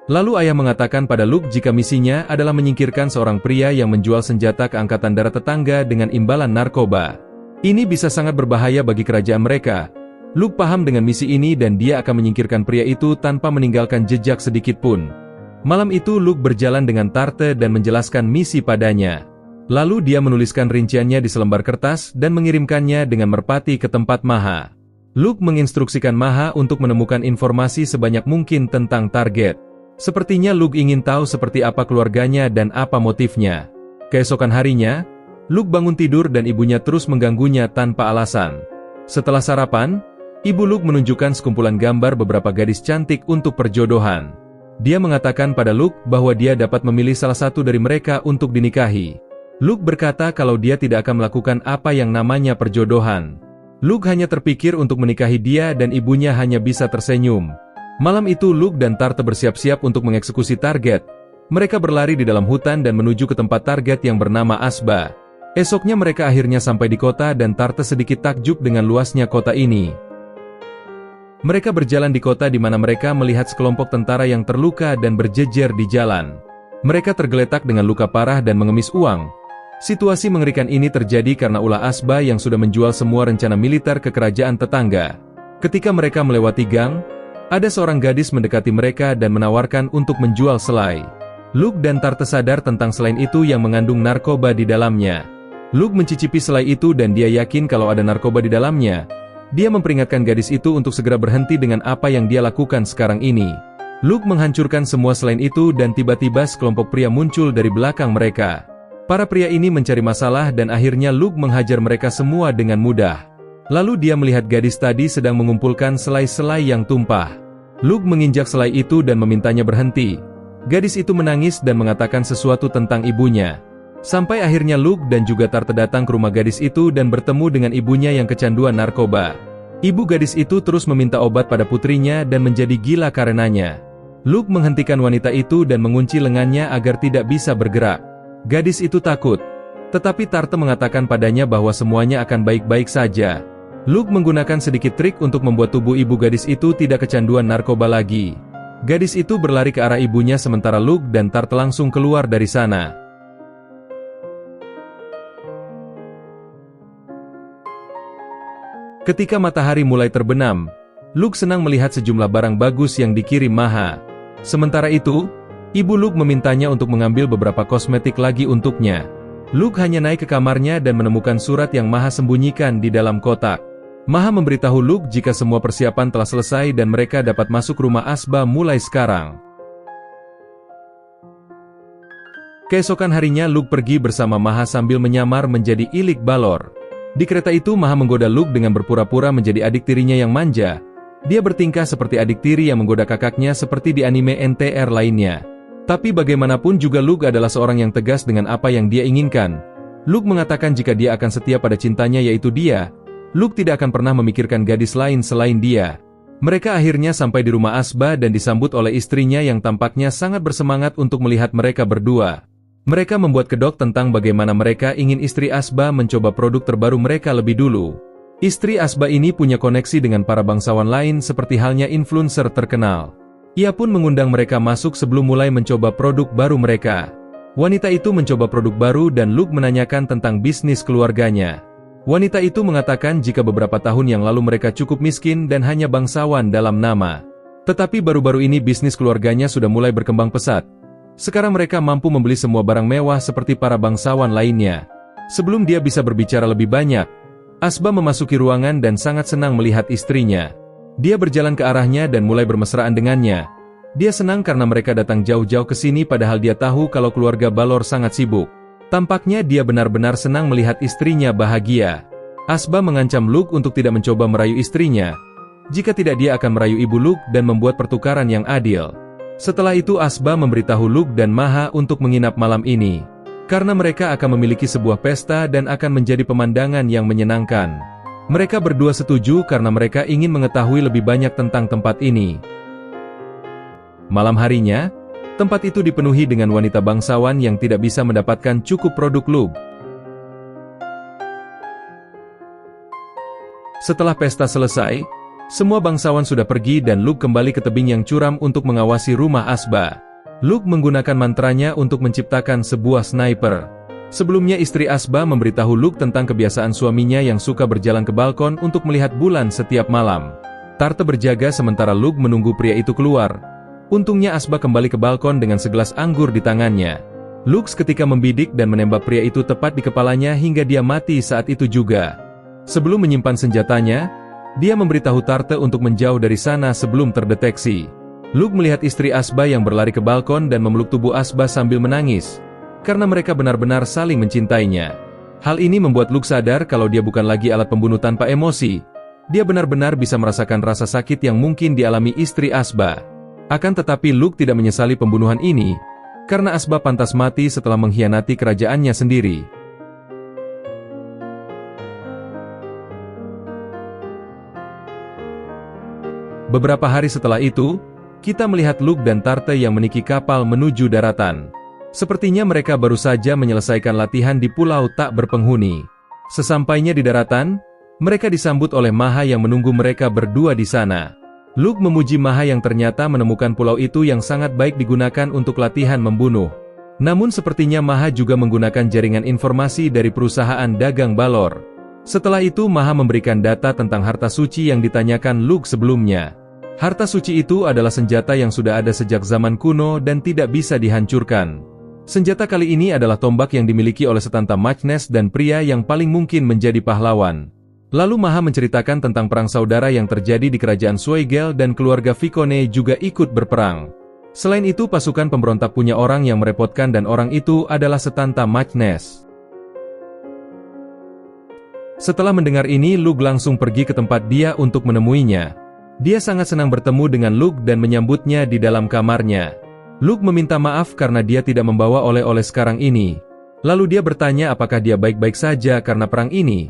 Lalu ayah mengatakan pada Luke jika misinya adalah menyingkirkan seorang pria yang menjual senjata ke angkatan darat tetangga dengan imbalan narkoba. Ini bisa sangat berbahaya bagi kerajaan mereka. Luke paham dengan misi ini dan dia akan menyingkirkan pria itu tanpa meninggalkan jejak sedikit pun. Malam itu Luke berjalan dengan Tarte dan menjelaskan misi padanya. Lalu dia menuliskan rinciannya di selembar kertas dan mengirimkannya dengan merpati ke tempat Maha. Luke menginstruksikan Maha untuk menemukan informasi sebanyak mungkin tentang target. Sepertinya Luke ingin tahu seperti apa keluarganya dan apa motifnya. Keesokan harinya, Luke bangun tidur dan ibunya terus mengganggunya tanpa alasan. Setelah sarapan, ibu Luke menunjukkan sekumpulan gambar beberapa gadis cantik untuk perjodohan. Dia mengatakan pada Luke bahwa dia dapat memilih salah satu dari mereka untuk dinikahi. Luke berkata kalau dia tidak akan melakukan apa yang namanya perjodohan. Luke hanya terpikir untuk menikahi dia dan ibunya hanya bisa tersenyum. Malam itu Luke dan Tarte bersiap-siap untuk mengeksekusi target. Mereka berlari di dalam hutan dan menuju ke tempat target yang bernama Asba. Esoknya mereka akhirnya sampai di kota dan Tarte sedikit takjub dengan luasnya kota ini. Mereka berjalan di kota di mana mereka melihat sekelompok tentara yang terluka dan berjejer di jalan. Mereka tergeletak dengan luka parah dan mengemis uang. Situasi mengerikan ini terjadi karena ulah Asba yang sudah menjual semua rencana militer ke kerajaan tetangga. Ketika mereka melewati gang, ada seorang gadis mendekati mereka dan menawarkan untuk menjual selai. Luke dan Tarte sadar tentang selai itu yang mengandung narkoba di dalamnya. Luke mencicipi selai itu dan dia yakin kalau ada narkoba di dalamnya. Dia memperingatkan gadis itu untuk segera berhenti dengan apa yang dia lakukan sekarang ini. Luke menghancurkan semua selai itu dan tiba-tiba sekelompok pria muncul dari belakang mereka. Para pria ini mencari masalah dan akhirnya Luke menghajar mereka semua dengan mudah. Lalu dia melihat gadis tadi sedang mengumpulkan selai-selai yang tumpah. Luke menginjak selai itu dan memintanya berhenti. Gadis itu menangis dan mengatakan sesuatu tentang ibunya. Sampai akhirnya Luke dan juga Tarte datang ke rumah gadis itu dan bertemu dengan ibunya yang kecanduan narkoba. Ibu gadis itu terus meminta obat pada putrinya dan menjadi gila karenanya. Luke menghentikan wanita itu dan mengunci lengannya agar tidak bisa bergerak. Gadis itu takut. Tetapi Tarte mengatakan padanya bahwa semuanya akan baik-baik saja. Luke menggunakan sedikit trik untuk membuat tubuh ibu gadis itu tidak kecanduan narkoba lagi. Gadis itu berlari ke arah ibunya sementara Luke dan Tarte langsung keluar dari sana. Ketika matahari mulai terbenam, Luke senang melihat sejumlah barang bagus yang dikirim Maha. Sementara itu, ibu Luke memintanya untuk mengambil beberapa kosmetik lagi untuknya. Luke hanya naik ke kamarnya dan menemukan surat yang Maha sembunyikan di dalam kotak. Maha memberitahu Luke jika semua persiapan telah selesai dan mereka dapat masuk rumah Asba mulai sekarang. Keesokan harinya Luke pergi bersama Maha sambil menyamar menjadi Ilik Balor. Di kereta itu Maha menggoda Luke dengan berpura-pura menjadi adik tirinya yang manja. Dia bertingkah seperti adik tiri yang menggoda kakaknya seperti di anime NTR lainnya. Tapi bagaimanapun juga Luke adalah seorang yang tegas dengan apa yang dia inginkan. Luke mengatakan jika dia akan setia pada cintanya yaitu dia, Luke tidak akan pernah memikirkan gadis lain selain dia. Mereka akhirnya sampai di rumah Asba dan disambut oleh istrinya yang tampaknya sangat bersemangat untuk melihat mereka berdua. Mereka membuat kedok tentang bagaimana mereka ingin istri Asba mencoba produk terbaru mereka lebih dulu. Istri Asba ini punya koneksi dengan para bangsawan lain seperti halnya influencer terkenal. Ia pun mengundang mereka masuk sebelum mulai mencoba produk baru mereka. Wanita itu mencoba produk baru dan Luke menanyakan tentang bisnis keluarganya. Wanita itu mengatakan jika beberapa tahun yang lalu mereka cukup miskin dan hanya bangsawan dalam nama. Tetapi baru-baru ini bisnis keluarganya sudah mulai berkembang pesat. Sekarang mereka mampu membeli semua barang mewah seperti para bangsawan lainnya. Sebelum dia bisa berbicara lebih banyak, Asba memasuki ruangan dan sangat senang melihat istrinya. Dia berjalan ke arahnya dan mulai bermesraan dengannya. Dia senang karena mereka datang jauh-jauh ke sini padahal dia tahu kalau keluarga Balor sangat sibuk. Tampaknya dia benar-benar senang melihat istrinya bahagia. Asba mengancam Luke untuk tidak mencoba merayu istrinya. Jika tidak dia akan merayu ibu Luke dan membuat pertukaran yang adil. Setelah itu Asba memberitahu Luke dan Maha untuk menginap malam ini. Karena mereka akan memiliki sebuah pesta dan akan menjadi pemandangan yang menyenangkan. Mereka berdua setuju karena mereka ingin mengetahui lebih banyak tentang tempat ini. Malam harinya, tempat itu dipenuhi dengan wanita bangsawan yang tidak bisa mendapatkan cukup produk Luke. Setelah pesta selesai, semua bangsawan sudah pergi dan Luke kembali ke tebing yang curam untuk mengawasi rumah Asba. Luke menggunakan mantranya untuk menciptakan sebuah sniper. Sebelumnya istri Asba memberitahu Luke tentang kebiasaan suaminya yang suka berjalan ke balkon untuk melihat bulan setiap malam. Tarte berjaga sementara Luke menunggu pria itu keluar. Untungnya Asba kembali ke balkon dengan segelas anggur di tangannya. Luke seketika membidik dan menembak pria itu tepat di kepalanya hingga dia mati saat itu juga. Sebelum menyimpan senjatanya, dia memberitahu Tarte untuk menjauh dari sana sebelum terdeteksi. Luke melihat istri Asba yang berlari ke balkon dan memeluk tubuh Asba sambil menangis, karena mereka benar-benar saling mencintainya. Hal ini membuat Luke sadar kalau dia bukan lagi alat pembunuh tanpa emosi. Dia benar-benar bisa merasakan rasa sakit yang mungkin dialami istri Asba. Akan tetapi Luke tidak menyesali pembunuhan ini, karena Asba pantas mati setelah mengkhianati kerajaannya sendiri. Beberapa hari setelah itu, kita melihat Luke dan Tarte yang meniki kapal menuju daratan. Sepertinya mereka baru saja menyelesaikan latihan di pulau tak berpenghuni. Sesampainya di daratan, mereka disambut oleh Maha yang menunggu mereka berdua di sana. Luke memuji Maha yang ternyata menemukan pulau itu yang sangat baik digunakan untuk latihan membunuh. Namun sepertinya Maha juga menggunakan jaringan informasi dari perusahaan dagang Balor. Setelah itu Maha memberikan data tentang harta suci yang ditanyakan Luke sebelumnya. Harta suci itu adalah senjata yang sudah ada sejak zaman kuno dan tidak bisa dihancurkan. Senjata kali ini adalah tombak yang dimiliki oleh setanta Machness dan pria yang paling mungkin menjadi pahlawan. Lalu Maha menceritakan tentang perang saudara yang terjadi di kerajaan Suegel dan keluarga Vicone juga ikut berperang. Selain itu pasukan pemberontak punya orang yang merepotkan dan orang itu adalah setanta Machness. Setelah mendengar ini Luke langsung pergi ke tempat dia untuk menemuinya. Dia sangat senang bertemu dengan Luke dan menyambutnya di dalam kamarnya. Luke meminta maaf karena dia tidak membawa oleh-oleh sekarang ini. Lalu dia bertanya apakah dia baik-baik saja karena perang ini.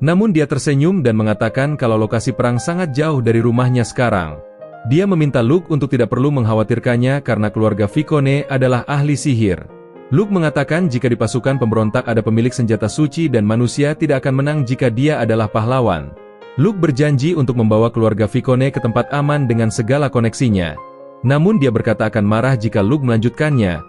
Namun dia tersenyum dan mengatakan kalau lokasi perang sangat jauh dari rumahnya sekarang. Dia meminta Luke untuk tidak perlu mengkhawatirkannya karena keluarga Vicone adalah ahli sihir. Luke mengatakan jika di pasukan pemberontak ada pemilik senjata suci dan manusia tidak akan menang jika dia adalah pahlawan. Luke berjanji untuk membawa keluarga Vicone ke tempat aman dengan segala koneksinya. Namun dia berkata akan marah jika Luke melanjutkannya,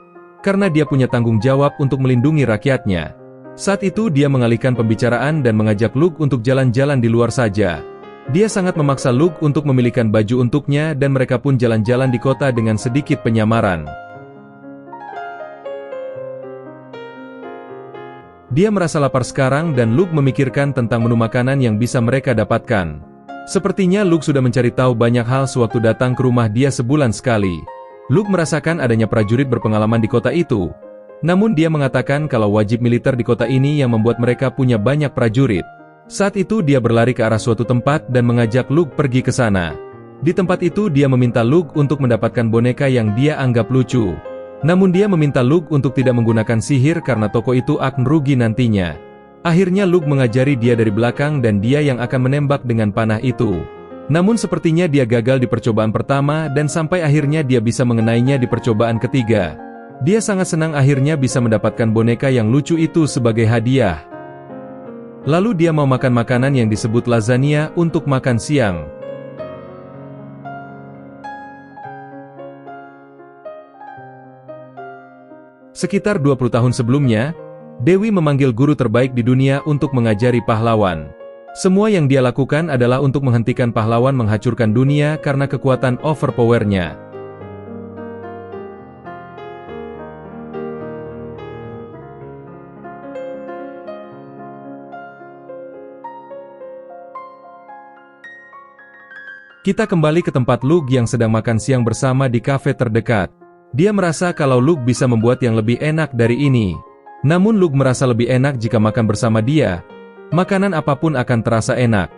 karena dia punya tanggung jawab untuk melindungi rakyatnya. Saat itu dia mengalihkan pembicaraan dan mengajak Luke untuk jalan-jalan di luar saja. Dia sangat memaksa Luke untuk memilihkan baju untuknya dan mereka pun jalan-jalan di kota dengan sedikit penyamaran. Dia merasa lapar sekarang dan Luke memikirkan tentang menu makanan yang bisa mereka dapatkan. Sepertinya Luke sudah mencari tahu banyak hal sewaktu datang ke rumah dia sebulan sekali. Luke merasakan adanya prajurit berpengalaman di kota itu. Namun dia mengatakan kalau wajib militer di kota ini yang membuat mereka punya banyak prajurit. Saat itu dia berlari ke arah suatu tempat dan mengajak Luke pergi ke sana. Di tempat itu dia meminta Luke untuk mendapatkan boneka yang dia anggap lucu. Namun dia meminta Luke untuk tidak menggunakan sihir karena toko itu akan rugi nantinya. Akhirnya Luke mengajari dia dari belakang dan dia yang akan menembak dengan panah itu. Namun sepertinya dia gagal di percobaan pertama dan sampai akhirnya dia bisa mengenainya di percobaan ketiga. Dia sangat senang akhirnya bisa mendapatkan boneka yang lucu itu sebagai hadiah. Lalu dia mau makan makanan yang disebut lasagna untuk makan siang. Sekitar 20 tahun sebelumnya, Dewi memanggil guru terbaik di dunia untuk mengajari pahlawan. Semua yang dia lakukan adalah untuk menghentikan pahlawan menghancurkan dunia karena kekuatan overpower-nya. Kita kembali ke tempat Luke yang sedang makan siang bersama di kafe terdekat. Dia merasa kalau Luke bisa membuat yang lebih enak dari ini. Namun Luke merasa lebih enak jika makan bersama dia. Makanan apapun akan terasa enak.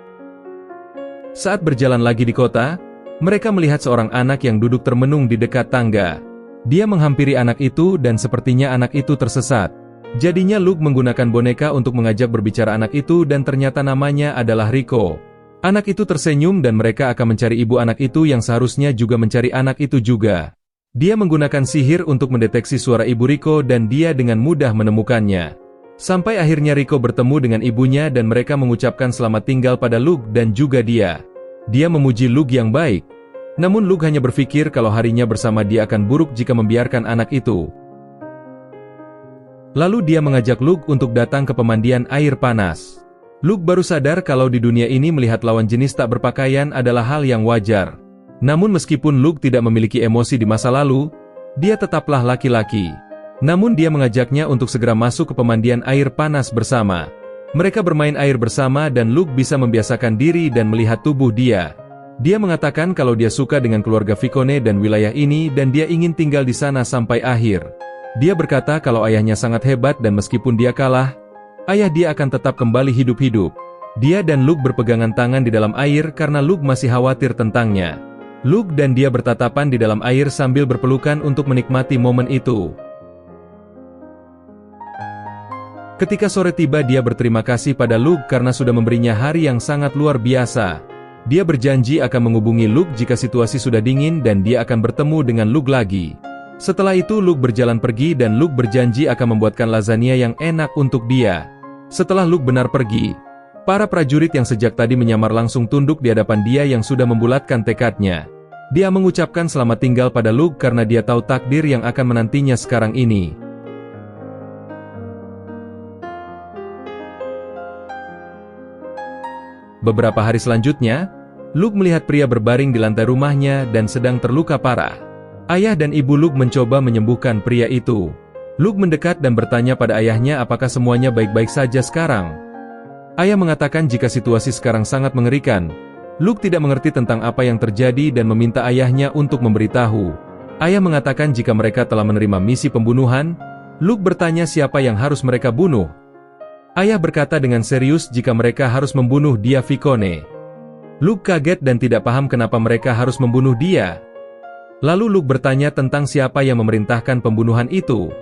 Saat berjalan lagi di kota, mereka melihat seorang anak yang duduk termenung di dekat tangga. Dia menghampiri anak itu dan sepertinya anak itu tersesat. Jadinya Luke menggunakan boneka untuk mengajak berbicara anak itu dan ternyata namanya adalah Rico. Anak itu tersenyum dan mereka akan mencari ibu anak itu yang seharusnya juga mencari anak itu juga. Dia menggunakan sihir untuk mendeteksi suara ibu Rico dan dia dengan mudah menemukannya. Sampai akhirnya Rico bertemu dengan ibunya dan mereka mengucapkan selamat tinggal pada Luke dan juga dia. Dia memuji Luke yang baik. Namun Luke hanya berpikir kalau harinya bersama dia akan buruk jika membiarkan anak itu. Lalu dia mengajak Luke untuk datang ke pemandian air panas. Luke baru sadar kalau di dunia ini melihat lawan jenis tak berpakaian adalah hal yang wajar. Namun meskipun Luke tidak memiliki emosi di masa lalu, dia tetaplah laki-laki. Namun dia mengajaknya untuk segera masuk ke pemandian air panas bersama. Mereka bermain air bersama dan Luke bisa membiasakan diri dan melihat tubuh dia. Dia mengatakan kalau dia suka dengan keluarga Vicone dan wilayah ini dan dia ingin tinggal di sana sampai akhir. Dia berkata kalau ayahnya sangat hebat dan meskipun dia kalah, ayah dia akan tetap kembali hidup-hidup. Dia dan Luke berpegangan tangan di dalam air karena Luke masih khawatir tentangnya. Luke dan dia bertatapan di dalam air sambil berpelukan untuk menikmati momen itu. Ketika sore tiba dia berterima kasih pada Luke karena sudah memberinya hari yang sangat luar biasa. Dia berjanji akan menghubungi Luke jika situasi sudah dingin dan dia akan bertemu dengan Luke lagi. Setelah itu Luke berjalan pergi dan Luke berjanji akan membuatkan lasagna yang enak untuk dia. Setelah Luke benar pergi, para prajurit yang sejak tadi menyamar langsung tunduk di hadapan dia yang sudah membulatkan tekadnya. Dia mengucapkan selamat tinggal pada Luke karena dia tahu takdir yang akan menantinya sekarang ini. Beberapa hari selanjutnya, Luke melihat pria berbaring di lantai rumahnya dan sedang terluka parah. Ayah dan ibu Luke mencoba menyembuhkan pria itu. Luke mendekat dan bertanya pada ayahnya apakah semuanya baik-baik saja sekarang. Ayah mengatakan jika situasi sekarang sangat mengerikan. Luke tidak mengerti tentang apa yang terjadi dan meminta ayahnya untuk memberitahu. Ayah mengatakan jika mereka telah menerima misi pembunuhan. Luke bertanya siapa yang harus mereka bunuh. Ayah berkata dengan serius jika mereka harus membunuh dia Vicone. Luke kaget dan tidak paham kenapa mereka harus membunuh dia. Lalu Luke bertanya tentang siapa yang memerintahkan pembunuhan itu.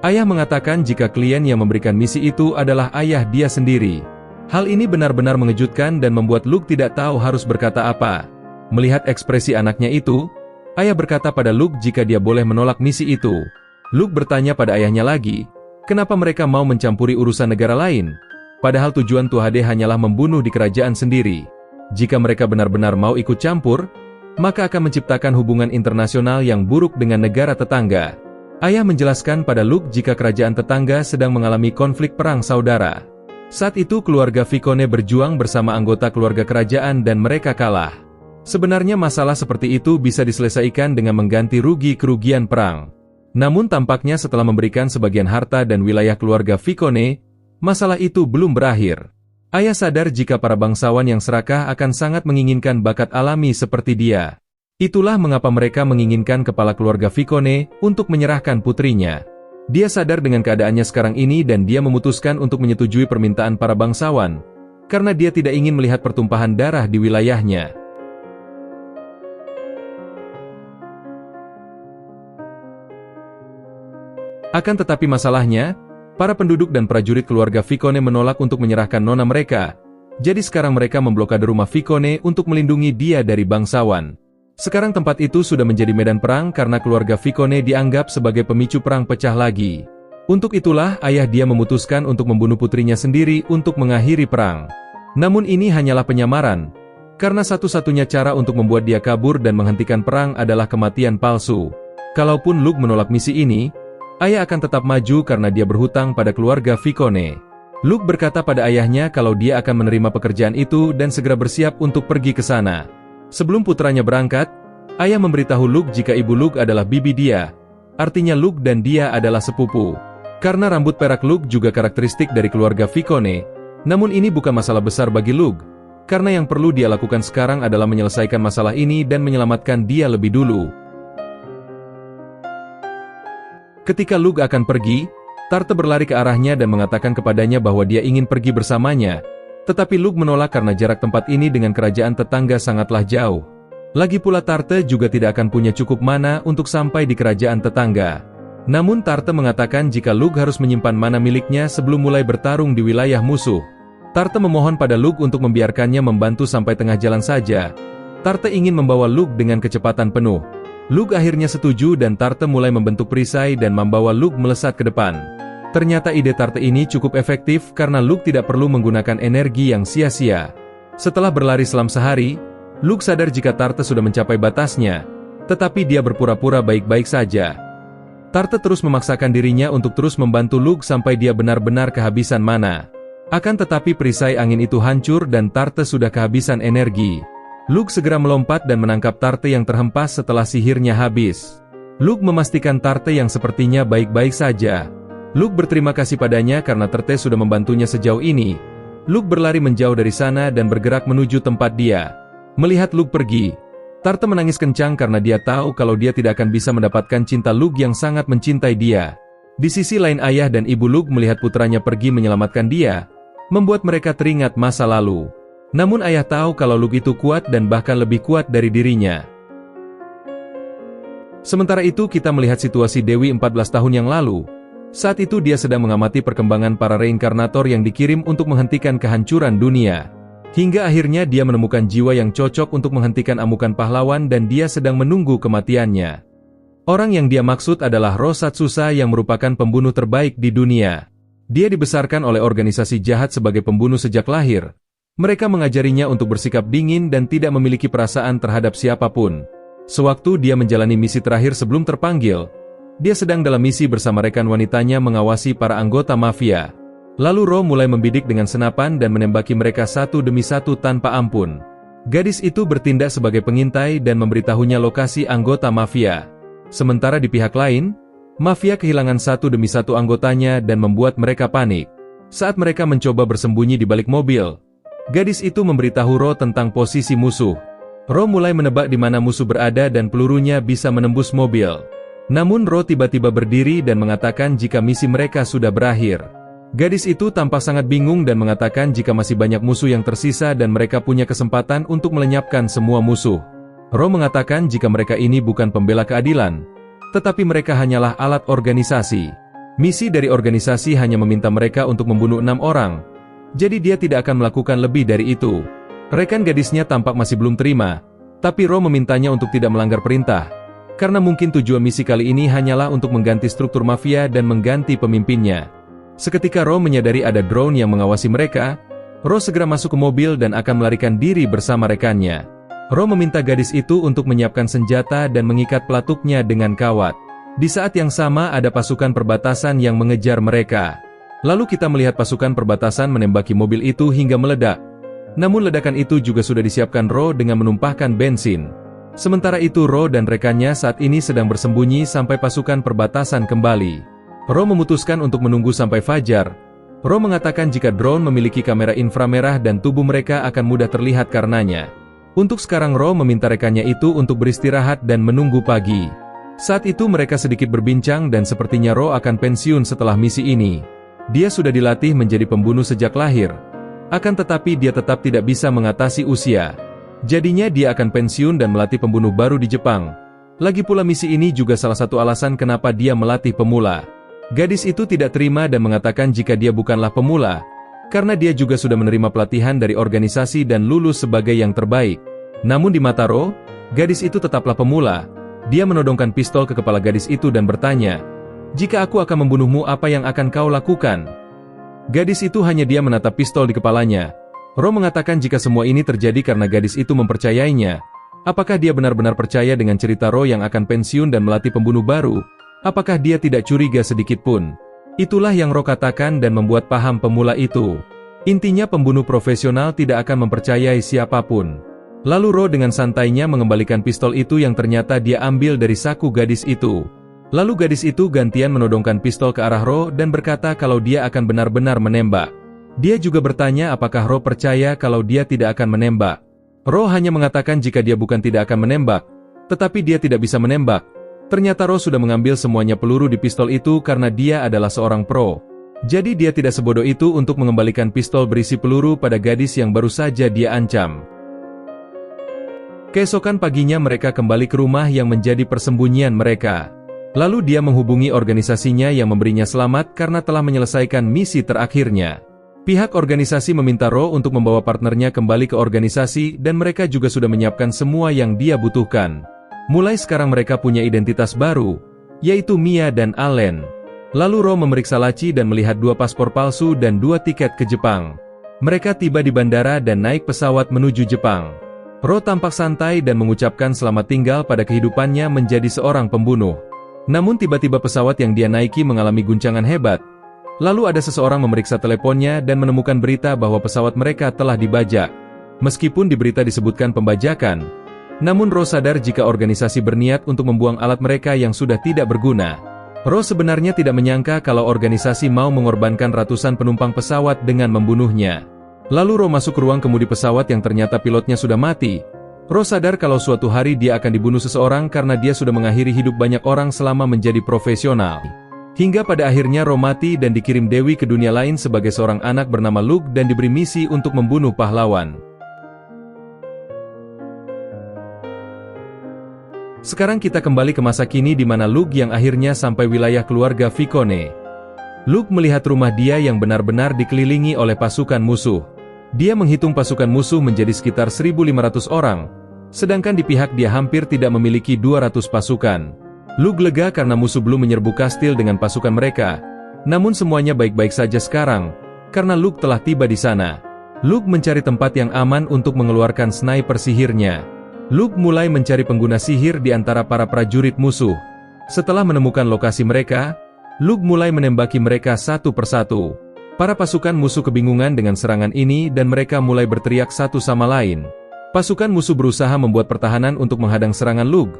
Ayah mengatakan jika klien yang memberikan misi itu adalah ayah dia sendiri. Hal ini benar-benar mengejutkan dan membuat Luke tidak tahu harus berkata apa. Melihat ekspresi anaknya itu, ayah berkata pada Luke jika dia boleh menolak misi itu. Luke bertanya pada ayahnya lagi, kenapa mereka mau mencampuri urusan negara lain? Padahal tujuan Tuhan hanyalah membunuh di kerajaan sendiri. Jika mereka benar-benar mau ikut campur, maka akan menciptakan hubungan internasional yang buruk dengan negara tetangga. Ayah menjelaskan pada Luke jika kerajaan tetangga sedang mengalami konflik perang saudara. Saat itu keluarga Vicone berjuang bersama anggota keluarga kerajaan dan mereka kalah. Sebenarnya masalah seperti itu bisa diselesaikan dengan mengganti rugi kerugian perang. Namun tampaknya setelah memberikan sebagian harta dan wilayah keluarga Vicone, masalah itu belum berakhir. Ayah sadar jika para bangsawan yang serakah akan sangat menginginkan bakat alami seperti dia. Itulah mengapa mereka menginginkan kepala keluarga Vicone untuk menyerahkan putrinya. Dia sadar dengan keadaannya sekarang ini dan dia memutuskan untuk menyetujui permintaan para bangsawan. karena dia tidak ingin melihat pertumpahan darah di wilayahnya. Akan tetapi masalahnya, para penduduk dan prajurit keluarga Vicone menolak untuk menyerahkan nona mereka. Jadi sekarang mereka memblokade rumah Vicone untuk melindungi dia dari bangsawan. Sekarang tempat itu sudah menjadi medan perang karena keluarga Vicone dianggap sebagai pemicu perang pecah lagi. Untuk itulah ayah dia memutuskan untuk membunuh putrinya sendiri untuk mengakhiri perang. Namun ini hanyalah penyamaran, karena satu-satunya cara untuk membuat dia kabur dan menghentikan perang adalah kematian palsu. Kalaupun Luke menolak misi ini, ayah akan tetap maju karena dia berhutang pada keluarga Vicone. Luke berkata pada ayahnya kalau dia akan menerima pekerjaan itu dan segera bersiap untuk pergi ke sana. Sebelum putranya berangkat, ayah memberitahu Luke jika ibu Luke adalah bibi dia. Artinya Luke dan dia adalah sepupu. Karena rambut perak Luke juga karakteristik dari keluarga Vicone, namun ini bukan masalah besar bagi Luke. Karena yang perlu dia lakukan sekarang adalah menyelesaikan masalah ini dan menyelamatkan dia lebih dulu. Ketika Luke akan pergi, Tarte berlari ke arahnya dan mengatakan kepadanya bahwa dia ingin pergi bersamanya. Tetapi Luke menolak karena jarak tempat ini dengan kerajaan tetangga sangatlah jauh. Lagi pula Tarte juga tidak akan punya cukup mana untuk sampai di kerajaan tetangga. Namun Tarte mengatakan jika Luke harus menyimpan mana miliknya sebelum mulai bertarung di wilayah musuh. Tarte memohon pada Luke untuk membiarkannya membantu sampai tengah jalan saja. Tarte ingin membawa Luke dengan kecepatan penuh. Luke akhirnya setuju dan Tarte mulai membentuk perisai dan membawa Luke melesat ke depan. Ternyata ide Tarte ini cukup efektif karena Luke tidak perlu menggunakan energi yang sia-sia. Setelah berlari selama sehari, Luke sadar jika Tarte sudah mencapai batasnya, tetapi dia berpura-pura baik-baik saja. Tarte terus memaksakan dirinya untuk terus membantu Luke sampai dia benar-benar kehabisan mana. Akan tetapi perisai angin itu hancur dan Tarte sudah kehabisan energi. Luke segera melompat dan menangkap Tarte yang terhempas setelah sihirnya habis. Luke memastikan Tarte yang sepertinya baik-baik saja. Luke berterima kasih padanya karena Tarte sudah membantunya sejauh ini. Luke berlari menjauh dari sana dan bergerak menuju tempat dia. Melihat Luke pergi, Tarte menangis kencang karena dia tahu kalau dia tidak akan bisa mendapatkan cinta Luke yang sangat mencintai dia. Di sisi lain ayah dan ibu Luke melihat putranya pergi menyelamatkan dia, membuat mereka teringat masa lalu. Namun ayah tahu kalau Luke itu kuat dan bahkan lebih kuat dari dirinya. Sementara itu kita melihat situasi Dewi 14 tahun yang lalu. Saat itu dia sedang mengamati perkembangan para reinkarnator yang dikirim untuk menghentikan kehancuran dunia. Hingga akhirnya dia menemukan jiwa yang cocok untuk menghentikan amukan pahlawan dan dia sedang menunggu kematiannya. Orang yang dia maksud adalah Rosat Susa yang merupakan pembunuh terbaik di dunia. Dia dibesarkan oleh organisasi jahat sebagai pembunuh sejak lahir. Mereka mengajarinya untuk bersikap dingin dan tidak memiliki perasaan terhadap siapapun. Sewaktu dia menjalani misi terakhir sebelum terpanggil, dia sedang dalam misi bersama rekan wanitanya mengawasi para anggota mafia. Lalu Ro mulai membidik dengan senapan dan menembaki mereka satu demi satu tanpa ampun. Gadis itu bertindak sebagai pengintai dan memberitahunya lokasi anggota mafia. Sementara di pihak lain, mafia kehilangan satu demi satu anggotanya dan membuat mereka panik. Saat mereka mencoba bersembunyi di balik mobil, gadis itu memberitahu Ro tentang posisi musuh. Ro mulai menebak di mana musuh berada dan pelurunya bisa menembus mobil. Namun Ro tiba-tiba berdiri dan mengatakan jika misi mereka sudah berakhir. Gadis itu tampak sangat bingung dan mengatakan jika masih banyak musuh yang tersisa dan mereka punya kesempatan untuk melenyapkan semua musuh. Ro mengatakan jika mereka ini bukan pembela keadilan, tetapi mereka hanyalah alat organisasi. Misi dari organisasi hanya meminta mereka untuk membunuh 6 orang. Jadi dia tidak akan melakukan lebih dari itu. Rekan gadisnya tampak masih belum terima, tapi Ro memintanya untuk tidak melanggar perintah. Karena mungkin tujuan misi kali ini hanyalah untuk mengganti struktur mafia dan mengganti pemimpinnya. Seketika Ro menyadari ada drone yang mengawasi mereka, Ro segera masuk ke mobil dan akan melarikan diri bersama rekannya. Ro meminta gadis itu untuk menyiapkan senjata dan mengikat pelatuknya dengan kawat. Di saat yang sama ada pasukan perbatasan yang mengejar mereka. Lalu kita melihat pasukan perbatasan menembaki mobil itu hingga meledak. Namun ledakan itu juga sudah disiapkan Ro dengan menumpahkan bensin. Sementara itu Ro dan rekannya saat ini sedang bersembunyi sampai pasukan perbatasan kembali. Ro memutuskan untuk menunggu sampai fajar. Ro mengatakan jika drone memiliki kamera inframerah dan tubuh mereka akan mudah terlihat karenanya. Untuk sekarang Ro meminta rekannya itu untuk beristirahat dan menunggu pagi. Saat itu mereka sedikit berbincang dan sepertinya Ro akan pensiun setelah misi ini. Dia sudah dilatih menjadi pembunuh sejak lahir. Akan tetapi dia tetap tidak bisa mengatasi usia. Jadinya dia akan pensiun dan melatih pembunuh baru di Jepang. Lagi pula misi ini juga salah satu alasan kenapa dia melatih pemula. Gadis itu tidak terima dan mengatakan jika dia bukanlah pemula, karena dia juga sudah menerima pelatihan dari organisasi dan lulus sebagai yang terbaik. Namun di mata Ro, gadis itu tetaplah pemula. Dia menodongkan pistol ke kepala gadis itu dan bertanya, "Jika aku akan membunuhmu, apa yang akan kau lakukan?" Gadis itu hanya diam menatap pistol di kepalanya. Ro mengatakan jika semua ini terjadi karena gadis itu mempercayainya. Apakah dia benar-benar percaya dengan cerita Ro yang akan pensiun dan melatih pembunuh baru? Apakah dia tidak curiga sedikit pun? Itulah yang Ro katakan dan membuat paham pemula itu. Intinya pembunuh profesional tidak akan mempercayai siapapun. Lalu Ro dengan santainya mengembalikan pistol itu yang ternyata dia ambil dari saku gadis itu. Lalu gadis itu gantian menodongkan pistol ke arah Ro dan berkata kalau dia akan benar-benar menembak. Dia juga bertanya apakah Ro percaya kalau dia tidak akan menembak. Ro hanya mengatakan jika dia bukan tidak akan menembak, tetapi dia tidak bisa menembak. Ternyata Ro sudah mengambil semuanya peluru di pistol itu karena dia adalah seorang pro. Jadi dia tidak sebodoh itu untuk mengembalikan pistol berisi peluru pada gadis yang baru saja dia ancam. Keesokan paginya mereka kembali ke rumah yang menjadi persembunyian mereka. Lalu dia menghubungi organisasinya yang memberinya selamat karena telah menyelesaikan misi terakhirnya. Pihak organisasi meminta Ro untuk membawa partnernya kembali ke organisasi dan mereka juga sudah menyiapkan semua yang dia butuhkan. Mulai sekarang mereka punya identitas baru, yaitu Mia dan Allen. Lalu Ro memeriksa laci dan melihat 2 paspor palsu dan 2 tiket ke Jepang. Mereka tiba di bandara dan naik pesawat menuju Jepang. Ro tampak santai dan mengucapkan selamat tinggal pada kehidupannya menjadi seorang pembunuh. Namun tiba-tiba pesawat yang dia naiki mengalami guncangan hebat. Lalu ada seseorang memeriksa teleponnya dan menemukan berita bahwa pesawat mereka telah dibajak. Meskipun di berita disebutkan pembajakan, namun Ro sadar jika organisasi berniat untuk membuang alat mereka yang sudah tidak berguna. Ro sebenarnya tidak menyangka kalau organisasi mau mengorbankan ratusan penumpang pesawat dengan membunuhnya. Lalu Ro masuk ke ruang kemudi pesawat yang ternyata pilotnya sudah mati. Ro sadar kalau suatu hari dia akan dibunuh seseorang karena dia sudah mengakhiri hidup banyak orang selama menjadi profesional. Hingga pada akhirnya Ro mati dan dikirim Dewi ke dunia lain sebagai seorang anak bernama Luke dan diberi misi untuk membunuh pahlawan. Sekarang kita kembali ke masa kini di mana Luke yang akhirnya sampai wilayah keluarga Vicone. Luke melihat rumah dia yang benar-benar dikelilingi oleh pasukan musuh. Dia menghitung pasukan musuh menjadi sekitar 1.500 orang, sedangkan di pihak dia hampir tidak memiliki 200 pasukan. Luke lega karena musuh belum menyerbu kastil dengan pasukan mereka. Namun semuanya baik-baik saja sekarang, karena Luke telah tiba di sana. Luke mencari tempat yang aman untuk mengeluarkan sniper sihirnya. Luke mulai mencari pengguna sihir di antara para prajurit musuh. Setelah menemukan lokasi mereka, Luke mulai menembaki mereka satu persatu. Para pasukan musuh kebingungan dengan serangan ini dan mereka mulai berteriak satu sama lain. Pasukan musuh berusaha membuat pertahanan untuk menghadang serangan Luke.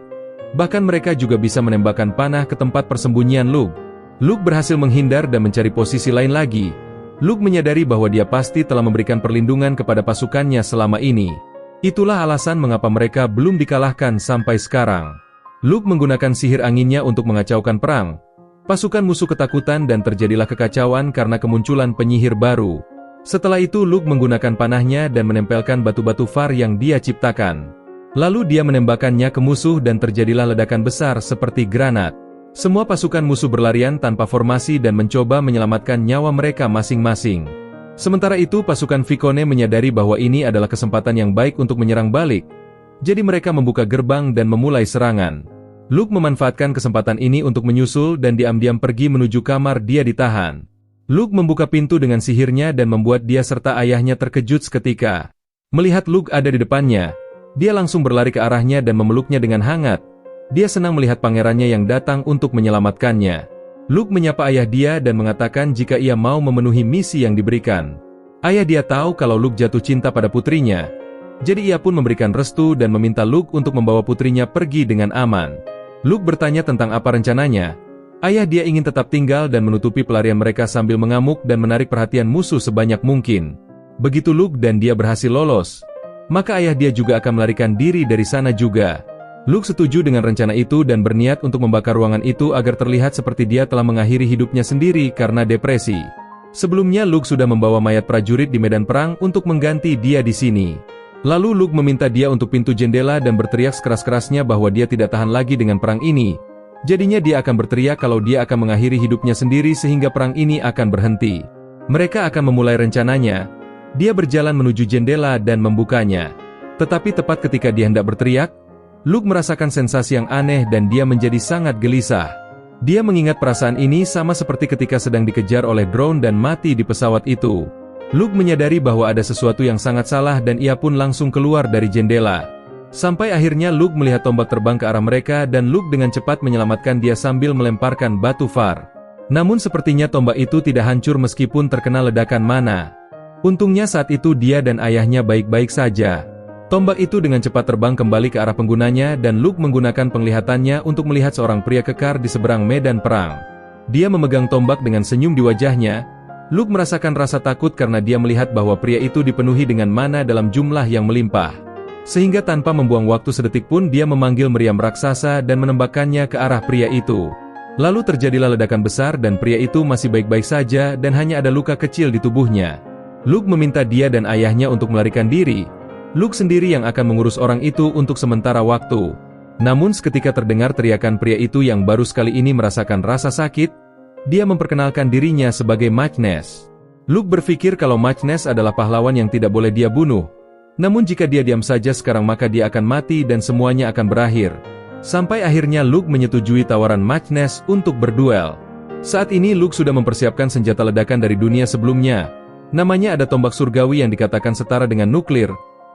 Bahkan mereka juga bisa menembakkan panah ke tempat persembunyian Luke. Luke berhasil menghindar dan mencari posisi lain lagi. Luke menyadari bahwa dia pasti telah memberikan perlindungan kepada pasukannya selama ini. Itulah alasan mengapa mereka belum dikalahkan sampai sekarang. Luke menggunakan sihir anginnya untuk mengacaukan perang. Pasukan musuh ketakutan dan terjadilah kekacauan karena kemunculan penyihir baru. Setelah itu Luke menggunakan panahnya dan menempelkan batu-batu far yang dia ciptakan. Lalu dia menembakkannya ke musuh dan terjadilah ledakan besar seperti granat. Semua pasukan musuh berlarian tanpa formasi dan mencoba menyelamatkan nyawa mereka masing-masing. Sementara itu pasukan Vicone menyadari bahwa ini adalah kesempatan yang baik untuk menyerang balik. Jadi mereka membuka gerbang dan memulai serangan. Luke memanfaatkan kesempatan ini untuk menyusul dan diam-diam pergi menuju kamar dia ditahan. Luke membuka pintu dengan sihirnya dan membuat dia serta ayahnya terkejut seketika. Melihat Luke ada di depannya, dia langsung berlari ke arahnya dan memeluknya dengan hangat. Dia senang melihat pangerannya yang datang untuk menyelamatkannya. Luke menyapa ayah dia dan mengatakan jika ia mau memenuhi misi yang diberikan. Ayah dia tahu kalau Luke jatuh cinta pada putrinya. Jadi ia pun memberikan restu dan meminta Luke untuk membawa putrinya pergi dengan aman. Luke bertanya tentang apa rencananya. Ayah dia ingin tetap tinggal dan menutupi pelarian mereka sambil mengamuk dan menarik perhatian musuh sebanyak mungkin. Begitu Luke dan dia berhasil lolos, maka ayah dia juga akan melarikan diri dari sana juga. Luke setuju dengan rencana itu dan berniat untuk membakar ruangan itu agar terlihat seperti dia telah mengakhiri hidupnya sendiri karena depresi. Sebelumnya Luke sudah membawa mayat prajurit di medan perang untuk mengganti dia di sini. Lalu Luke meminta dia untuk pintu jendela dan berteriak sekeras-kerasnya bahwa dia tidak tahan lagi dengan perang ini. Jadinya dia akan berteriak kalau dia akan mengakhiri hidupnya sendiri sehingga perang ini akan berhenti. Mereka akan memulai rencananya. Dia berjalan menuju jendela dan membukanya. Tetapi tepat ketika dia hendak berteriak, Luke merasakan sensasi yang aneh dan dia menjadi sangat gelisah. Dia mengingat perasaan ini sama seperti ketika sedang dikejar oleh drone dan mati di pesawat itu. Luke menyadari bahwa ada sesuatu yang sangat salah dan ia pun langsung keluar dari jendela. Sampai akhirnya Luke melihat tombak terbang ke arah mereka dan Luke dengan cepat menyelamatkan dia sambil melemparkan batu far. Namun sepertinya tombak itu tidak hancur meskipun terkena ledakan mana. Untungnya saat itu dia dan ayahnya baik-baik saja. Tombak itu dengan cepat terbang kembali ke arah penggunanya dan Luke menggunakan penglihatannya untuk melihat seorang pria kekar di seberang medan perang. Dia memegang tombak dengan senyum di wajahnya. Luke merasakan rasa takut karena dia melihat bahwa pria itu dipenuhi dengan mana dalam jumlah yang melimpah. Sehingga tanpa membuang waktu sedetik pun dia memanggil meriam raksasa dan menembakkannya ke arah pria itu. Lalu terjadilah ledakan besar dan pria itu masih baik-baik saja dan hanya ada luka kecil di tubuhnya. Luke meminta dia dan ayahnya untuk melarikan diri. Luke sendiri yang akan mengurus orang itu untuk sementara waktu. Namun seketika terdengar teriakan pria itu yang baru sekali ini merasakan rasa sakit, dia memperkenalkan dirinya sebagai Magnus. Luke berpikir kalau Magnus adalah pahlawan yang tidak boleh dia bunuh. Namun jika dia diam saja sekarang maka dia akan mati dan semuanya akan berakhir. Sampai akhirnya Luke menyetujui tawaran Magnus untuk berduel. Saat ini Luke sudah mempersiapkan senjata ledakan dari dunia sebelumnya. Namanya ada tombak surgawi yang dikatakan setara dengan nuklir.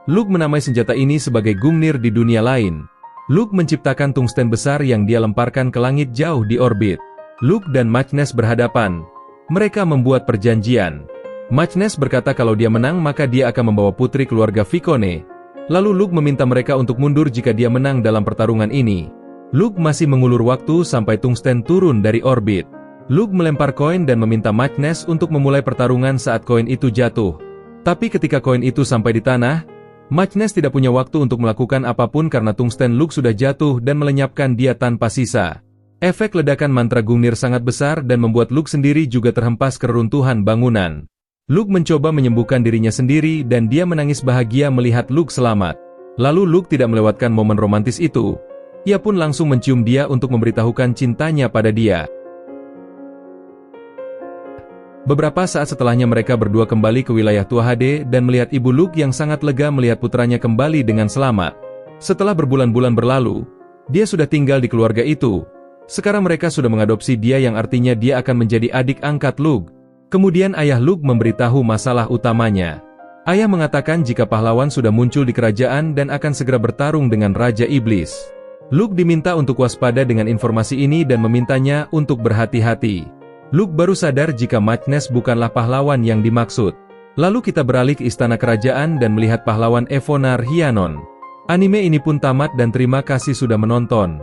Luke menamai senjata ini sebagai Gungnir di dunia lain. Luke menciptakan tungsten besar yang dia lemparkan ke langit jauh di orbit. Luke dan Magnus berhadapan. Mereka membuat perjanjian. Magnus berkata kalau dia menang maka dia akan membawa putri keluarga Vicone. Lalu Luke meminta mereka untuk mundur jika dia menang dalam pertarungan ini. Luke masih mengulur waktu sampai tungsten turun dari orbit. Luke melempar koin dan meminta Magnus untuk memulai pertarungan saat koin itu jatuh. Tapi ketika koin itu sampai di tanah, Magnus tidak punya waktu untuk melakukan apapun karena tungsten Luke sudah jatuh dan melenyapkan dia tanpa sisa. Efek ledakan mantra Gungnir sangat besar dan membuat Luke sendiri juga terhempas ke reruntuhan bangunan. Luke mencoba menyembuhkan dirinya sendiri dan dia menangis bahagia melihat Luke selamat. Lalu Luke tidak melewatkan momen romantis itu. Ia pun langsung mencium dia untuk memberitahukan cintanya pada dia. Beberapa saat setelahnya mereka berdua kembali ke wilayah Tua HD dan melihat ibu Luke yang sangat lega melihat putranya kembali dengan selamat. Setelah berbulan-bulan berlalu, dia sudah tinggal di keluarga itu. Sekarang mereka sudah mengadopsi dia yang artinya dia akan menjadi adik angkat Luke. Kemudian ayah Luke memberitahu masalah utamanya. Ayah mengatakan jika pahlawan sudah muncul di kerajaan dan akan segera bertarung dengan Raja Iblis. Luke diminta untuk waspada dengan informasi ini dan memintanya untuk berhati-hati. Luke baru sadar jika Magnus bukanlah pahlawan yang dimaksud. Lalu kita beralih ke istana kerajaan dan melihat pahlawan Evonar Hyanon. Anime ini pun tamat dan terima kasih sudah menonton.